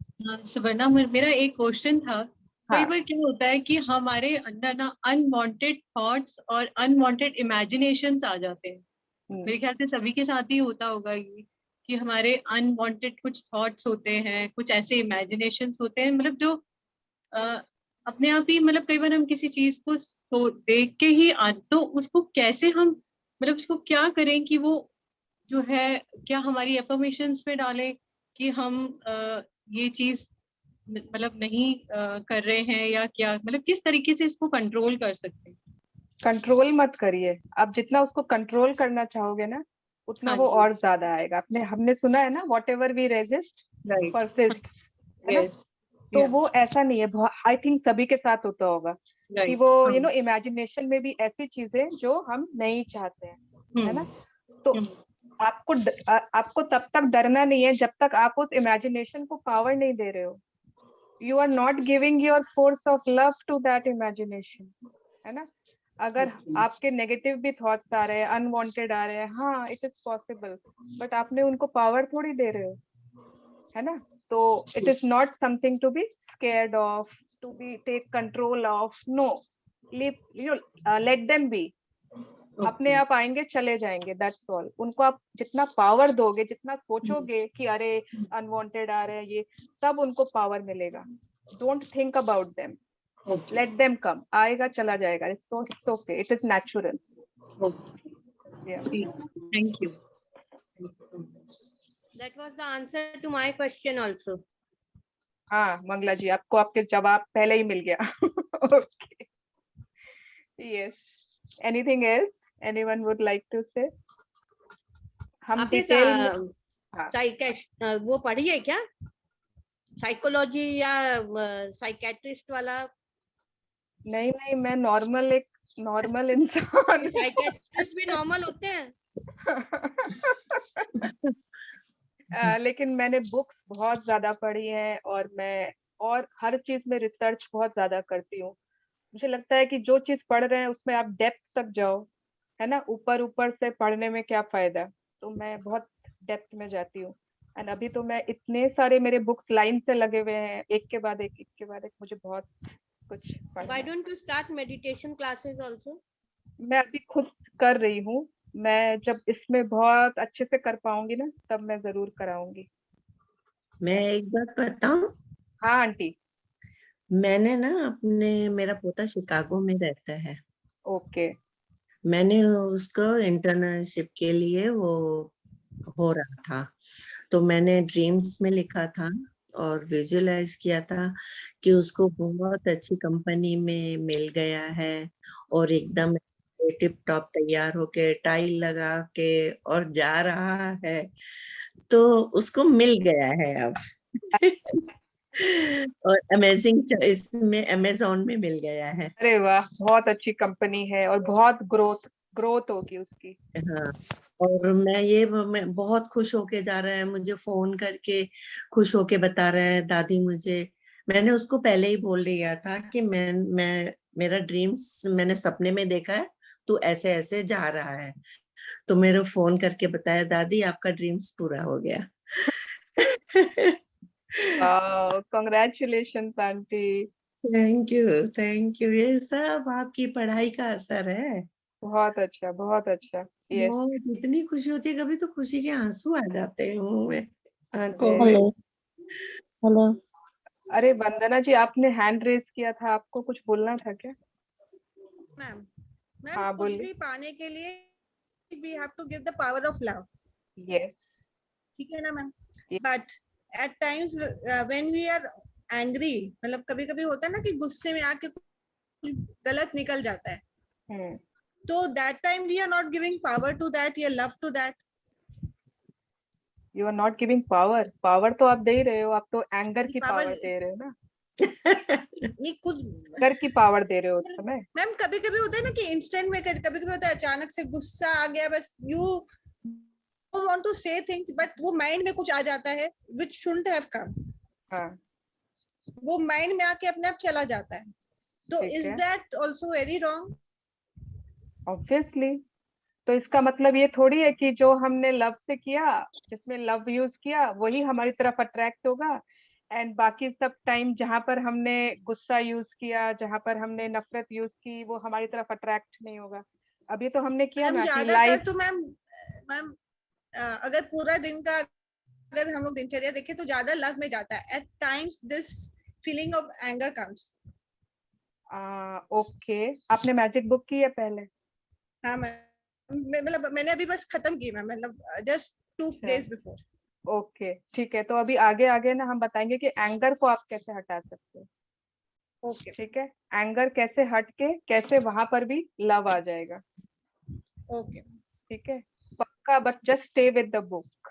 सुवर्णा, मेरा एक क्वेश्चन था. कई बार क्या होता है कि हमारे अंदर ना अनवांटेड थॉट्स और अनवांटेड इमेजिनेशंस आ जाते हैं. मेरे ख्याल से सभी के साथ ही होता होगा ये, कि हमारे अनवांटेड कुछ थॉट्स होते हैं, कुछ ऐसे इमेजिनेशंस होते हैं, मतलब जो अपने आप ही, मतलब कई बार हम किसी चीज को देख के ही तो उसको कैसे हम, मतलब उसको क्या करें कि वो जो है, क्या हमारी अफर्मेशंस में डालें कि हम ये चीज मतलब नहीं कर रहे हैं, या क्या, मतलब किस तरीके से इसको कंट्रोल कर सकते हैं. कंट्रोल मत करिए. आप जितना उसको कंट्रोल करना चाहोगे ना, उतना वो और ज्यादा आएगा. हमने सुना है ना, वॉट एवर वी रेजिस्ट परसिस्ट्स. तो वो ऐसा नहीं है. आई थिंक सभी के साथ होता होगा कि वो इमेजिनेशन में भी ऐसी चीजें जो हम नहीं चाहते हैं, है ना. तो आपको तब तक डरना नहीं है जब तक आप उस इमेजिनेशन को पावर नहीं दे रहे हो. You are not giving your force of love to that imagination, है ना. अगर आपके नेगेटिव भी थॉट्स आ रहे हैं, अनवांटेड आ रहे हैं, हाँ इट इज पॉसिबल, बट आपने उनको पावर थोड़ी दे रहे हो, है ना. तो it is not something to be scared of, to be take control of. No, let them be. अपने आप आएंगे, चले जाएंगे, दैट्स ऑल. उनको आप जितना पावर दोगे, जितना सोचोगे कि अरे अनवांटेड आ रहे हैं ये, तब उनको पावर मिलेगा. Don't think about them. Let them come. आएगा, चला जाएगा. It's okay. It is natural. Yeah. Thank you. That was the answer to my question also. हाँ मंगला जी, आपको आपके जवाब पहले ही मिल गया. Okay. Yes. Anything else? Anyone would like to say? हम डिटेल वो पढ़ी है क्या? साइकोलॉजी या साइकेट्रिस्ट वाला? नहीं, मैं एक नॉर्मल इंसान. साइकेट्रिस्ट भी नॉर्मल होते हैं. लेकिन मैंने बुक्स बहुत ज्यादा पढ़ी हैं, और हर चीज में रिसर्च बहुत ज्यादा करती हूँ. मुझे लगता है कि जो चीज पढ़ रहे हैं उसमें आप डेप्थ तक जाओ, है ना. ऊपर से पढ़ने में क्या फायदा. तो मैं बहुत डेप्थ में जाती हूँ. एंड अभी तो मैं इतने सारे मेरे बुक्स लाइन से लगे हुए हैं, एक के बाद एक, मुझे बहुत कुछ पढ़ना Why है। don't you start meditation classes also? मैं अभी खुद कर रही हूँ, मैं जब इसमें बहुत अच्छे से कर पाऊंगी ना तब मैं जरूर कराऊंगी। मैं एक बात बताऊं? हाँ आंटी। मैंने ना मेरा पोता शिकागो में रहता है। ओके। मैंने उसको इंटर्नशिप के लिए वो हो रहा था, तो मैंने ड्रीम्स में लिखा था और विजुअलाइज किया था कि उसको बहुत अच्छी कंपनी में मिल गया है और एकदम टिप टॉप तैयार होके टाई लगा के और जा रहा है, तो उसको मिल गया है अब। और अमेजिंग इसमें अमेज़न में मिल गया है। अरे वाह, बहुत अच्छी कंपनी है और बहुत ग्रोथ होगी उसकी। हाँ, और मैं बहुत खुश होके जा रहा है, मुझे फोन करके खुश होके बता रहा है दादी मैंने उसको पहले ही बोल दिया था कि मेरा ड्रीम्स मैंने सपने में देखा है, तू ऐसे ऐसे जा रहा है, तो मेरे थैंक करके बताया दादी आपका ड्रीम्स पूरा हो गया। Congratulations aunty. थैंक यू, ये सब आपकी पढ़ाई का असर है। बहुत अच्छा, बहुत अच्छा। यस। बहुत इतनी खुशी होती है, कभी तो खुशी के आंसू आ जाते हैं मुंह में, आंखों में। हेलो। अरे वंदना जी, आपने हैंड रेज किया था, आपको कुछ बोलना था क्या? मैम हाँ कुछ बोलिए। भी पाने के लिए we have to give the power of love. Yes. ठीक है ना ma'am? But at times when we are angry, मतलब कभी कभी होता है ना कि गुस्से में आके कुछ गलत निकल जाता है, तो that time we are not giving power to that या love to that. You are not giving power. Power तो आप दे ही रहे हो, आप तो एंगर की पावर दे रहे हो ना। नहीं, कुछ एंगर की पावर दे रहे हो उस समय। मैम कभी कभी होता है ना कि इंस्टेंट में, कभी कभी होता है अचानक से गुस्सा आ गया, बस you want to say things but वो माइंड में कुछ आ जाता है which shouldn't have come. हाँ। वो माइंड में आके अपने आप चला जाता है, तो is that also very wrong? Obviously. तो इसका मतलब ये थोड़ी है कि जो हमने लव से किया, जिसमें लव यूज किया, वही हमारी तरफ अट्रैक्ट होगा, एंड बाकी सब टाइम जहां पर हमने गुस्सा यूज किया, जहां पर हमने नफरत यूज की, वो हमारी तरफ अट्रैक्ट नहीं होगा। अभी तो हमने किया ना कि लाइफ। तो मैम अगर पूरा दिन का अगर हम लोग दिनचर्या देखें तो ज्यादा लव में जाता है। At times this feeling of anger comes. Okay, आपने मैजिक बुक की है पहले? हाँ मतलब मैंने अभी बस खत्म की मैम, मतलब जस्ट 2 days बिफोर। ओके ठीक है, तो अभी आगे आगे ना हम बताएंगे कि एंगर को आप कैसे हटा सकते हो। ओके ठीक है, एंगर कैसे हट के कैसे वहां पर भी लव आ जाएगा। ओके ठीक है, पक्का, but just stay with the book.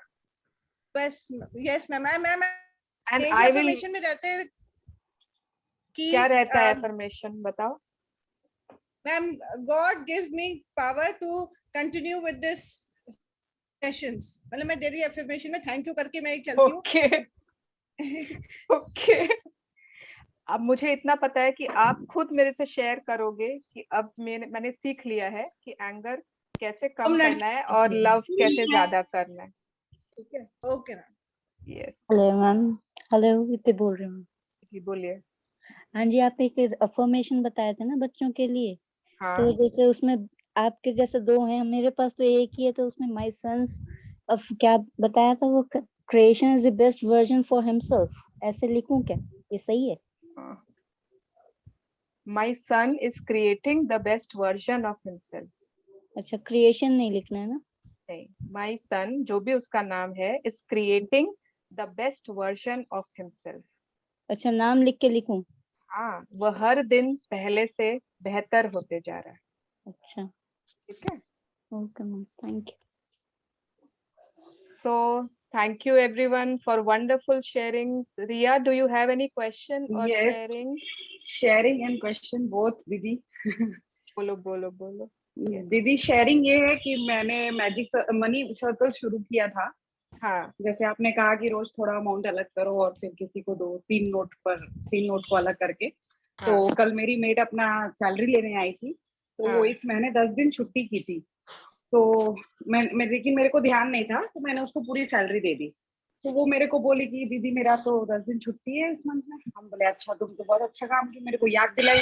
बस yes ma'am. And I will में रहते हैं कि क्या रहता है अफर्मेशन, बताओ ma'am. God gives me power to continue with this sessions, मतलब मैं डेली अफर्मेशन में थैंक यू करके मैं एक चलती हूँ। ओके। अब मुझे इतना पता है कि आप खुद मेरे से शेयर करोगे कि अब मैंने सीख लिया है कि एंगर कैसे कम करना है और लव कैसे ज्यादा करना है। ठीक है, okay ma'am. Yes. Hello ma'am. Hello, इतने बोल रही हूँ। जी बोलिए। हाँ जी, आप एक अफर्मेशन बताए थे ना बच्चों के लिए। हाँ। तो जैसे उसमें आपके जैसे 2 हैं, मेरे पास तो एक ही है, तो उसमें माय सन्स ऑफ क्या बताया था वो, creation is the best version for himself, ऐसे लिखूं क्या? ये सही है? My son is creating the best version of himself. अच्छा, क्रिएशन नहीं लिखना है ना? नहीं, माय सन जो भी उसका नाम है is creating the best version of himself. अच्छा, नाम लिख के लिखूं? हाँ, वो हर दिन पहले से बेहतर होते जा रहा है। अच्छा ठीक है, okay ma'am, thank you. So thank you everyone for wonderful sharings. Riya, do you have any question or Yes. Sharing and question both, दीदी। बोलो बोलो बोलो। Yes. दीदी शेयरिंग ये है कि मैंने मैजिक मनी सर्कल शुरू किया था। हाँ। जैसे आपने कहा कि रोज थोड़ा अमाउंट अलग करो और फिर किसी को दो, 3 नोट को अलग करके। हाँ। तो कल मेरी मेट अपना सैलरी लेने आई थी, तो हाँ। इस महीने 10 दिन छुट्टी की थी, तो मैं लेकिन मेरे को ध्यान नहीं था, तो मैंने उसको पूरी सैलरी दे दी। तो वो मेरे को बोली कि दीदी मेरा तो 10 दिन छुट्टी है इस मंथ में। हम बोले अच्छा, तुम तो बहुत अच्छा काम की, मेरे को याद दिलाई।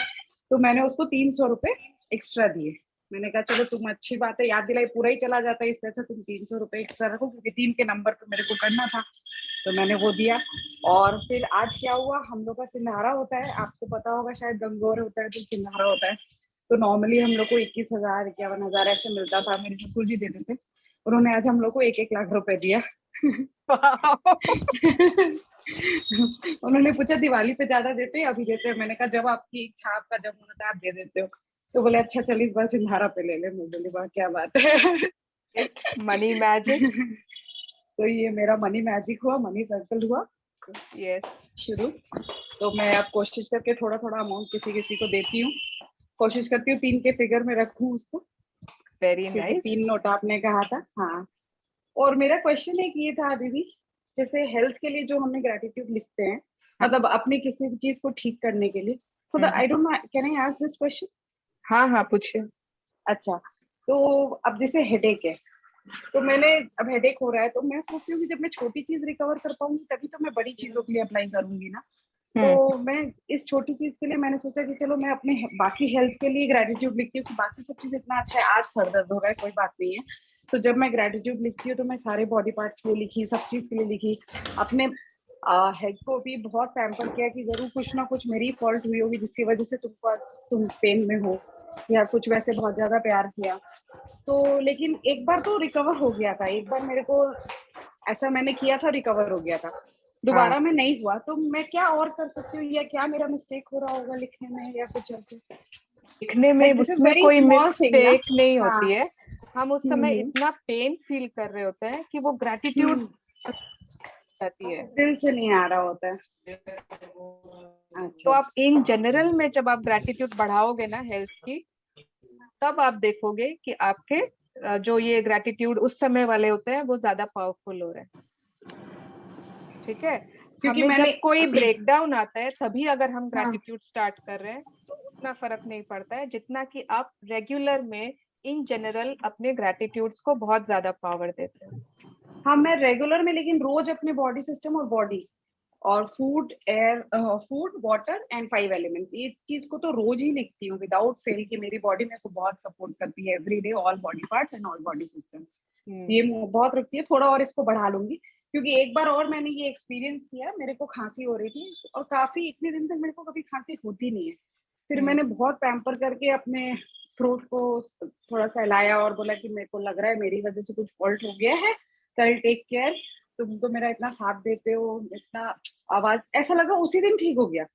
तो मैंने उसको 300 रुपए एक्स्ट्रा दिए। मैंने कहा चलो तुम अच्छी बात है, याद दिलाई, पूरा ही चला जाता है, इससे अच्छा तुम 300 रुपए एक्स्ट्रा रखो, क्योंकि 3 के नंबर पे मेरे को करना था। तो मैंने वो दिया। और फिर आज क्या हुआ, हम लोग का सिंधारा होता है, आपको पता होगा शायद, गंगौर होता है तो सिंधारा होता है। तो नॉर्मली हम लोग को 21,000 51,000 ऐसे मिलता था, मेरे ससुर जी देते थे। उन्होंने आज हम लोग को 1-1 लाख रुपए दिया। उन्होंने पूछा दिवाली पे ज्यादा देते हैं अभी देते हैं? मैंने कहा जब आपकी इच्छा, आपका जब होता है आप दे देते हो। तो बोले अच्छा चल इस बार सिंधारा पे ले ले। मैं बोली वाह क्या बात है। Money magic. तो ये मेरा मनी मैजिक हुआ, मनी सर्कल हुआ शुरू। तो मैं अब कोशिश करके थोड़ा थोड़ा अमाउंट किसी किसी को देती हूँ, कोशिश करती हूँ 3 के फिगर में रखूँ उसको। Very nice. 3 नोट आपने कहा था। हाँ, और मेरा क्वेश्चन एक ये था दीदी, जैसे हेल्थ के लिए जो हमने ग्रेटिट्यूड लिखते हैं, मतलब अपनी किसी भी चीज को ठीक करने के लिए, तो I don't know, can I ask this question? हाँ पूछिए। अच्छा, तो अब जैसे हेडेक है, तो मैंने अब हेडेक हो रहा है, तो मैं सोचती हूँ कि जब मैं छोटी चीज रिकवर कर पाऊंगी तभी तो मैं बड़ी चीजों के लिए अप्लाई करूंगी ना। तो मैं इस छोटी चीज के लिए मैंने सोचा कि चलो मैं अपने बाकी हेल्थ के लिए ग्रेटिट्यूड लिखती हूँ कि बाकी सब चीज इतना अच्छा है, आज सर दर्द हो रहा है कोई बात नहीं है। तो जब मैं ग्रेटिट्यूड लिखती हूँ तो मैं सारे बॉडी पार्ट्स के लिए लिखी, सब चीज के लिए लिखी। अपने हेड को भी बहुत पैम्पर किया कि जरूर कुछ ना कुछ मेरी फॉल्ट हुई होगी जिसकी वजह से तुम पेन में हो, या कुछ वैसे बहुत ज्यादा प्यार किया। तो लेकिन एक बार तो रिकवर हो गया था, एक बार मेरे को ऐसा मैंने किया था, रिकवर हो गया था। दोबारा में नहीं हुआ, तो मैं क्या और कर सकती हूँ, या क्या मेरा मिस्टेक हो रहा होगा लिखने में, या कुछ ऐसे? लिखने में उसमें कोई मिस्टेक नहीं होती है। हम उस समय इतना पेन फील कर रहे होते हैं कि वो ग्रेटिट्यूड जाती है, दिल से नहीं आ रहा होता है। तो आप इन जनरल में जब आप ग्रेटिट्यूड बढ़ाओगे ना हेल्थ की, तब आप देखोगे कि आपके जो ये ग्रेटिट्यूड उस समय वाले होते हैं वो ज्यादा पावरफुल हो रहे हैं। ठीक है, क्योंकि जब कोई ब्रेकडाउन आता है तभी अगर हम ग्रेटिट्यूड स्टार्ट कर रहे हैं तो उतना फर्क नहीं पड़ता है जितना कि आप रेगुलर में इन जनरल अपने ग्रेटिट्यूड्स को बहुत ज्यादा पावर देते हैं। हाँ, मैं रेगुलर में, लेकिन रोज अपने बॉडी सिस्टम और बॉडी और food, air, food, water and 5 elements, ये चीज को तो रोज ही लिखती हूँ विदाउट फेल कि मेरी बॉडी मेरे को बहुत सपोर्ट करती है everyday, all body parts and all body system. ये बहुत रखती है। थोड़ा और इसको बढ़ा लूंगी, क्योंकि एक बार और मैंने ये एक्सपीरियंस किया, मेरे को खांसी हो रही थी और काफी इतने दिन तक मेरे को कभी खांसी होती नहीं है। फिर मैंने बहुत पैम्पर करके अपने थ्रोट को थोड़ा सा हिलाया और बोला कि मेरे को लग रहा है मेरी वजह से कुछ फॉल्ट हो गया है, कल टेक केयर, तुम तो मेरा इतना साथ देते हो, इतना आवाज, ऐसा लगा उसी दिन ठीक हो गया।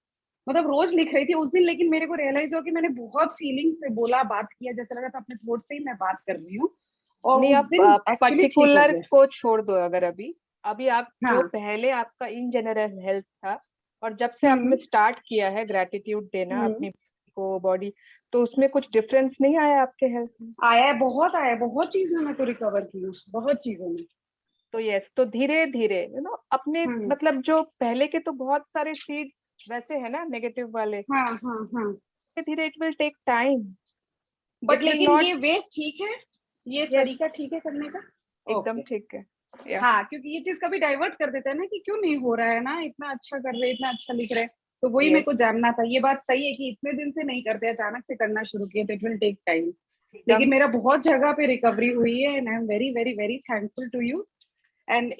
मतलब रोज लिख रही थी उस दिन, लेकिन मेरे को रियलाइज हो कि मैंने बहुत फीलिंग से बोला, बात किया, जैसा लगा था अपने थ्रोट से ही मैं बात कर रही हूँ। और नहीं, आप पर्टिकुलर को छोड़ दो, अगर अभी आप जो पहले आपका इन जनरल हेल्थ था और जब से आपने स्टार्ट किया है ग्रेटिट्यूड देना अपनी को बॉडी, तो उसमें कुछ डिफरेंस नहीं आया आपके हेल्थ में? आया है, बहुत चीजों में तो रिकवर की हूँ, बहुत चीजों में। तो यस, तो धीरे धीरे अपने मतलब जो पहले के तो बहुत सारे सीड्स वैसे है ना नेगेटिव वाले, धीरे it will take time, but लेकिन ये वे ठीक है, ये तरीका ठीक है करने का, एकदम ठीक है। हाँ, क्योंकि ये चीज कभी डाइवर्ट कर देता है ना कि क्यों नहीं हो रहा है ना, इतना अच्छा कर रहे, इतना अच्छा लिख रहे, तो वही मेरे को जानना था। ये बात सही है कि इतने दिन से नहीं करते, अचानक से करना शुरू किया तो इट विल टेक टाइम। लेकिन मेरा बहुत जगह पे रिकवरी हुई है and I am very very very thankful to you. And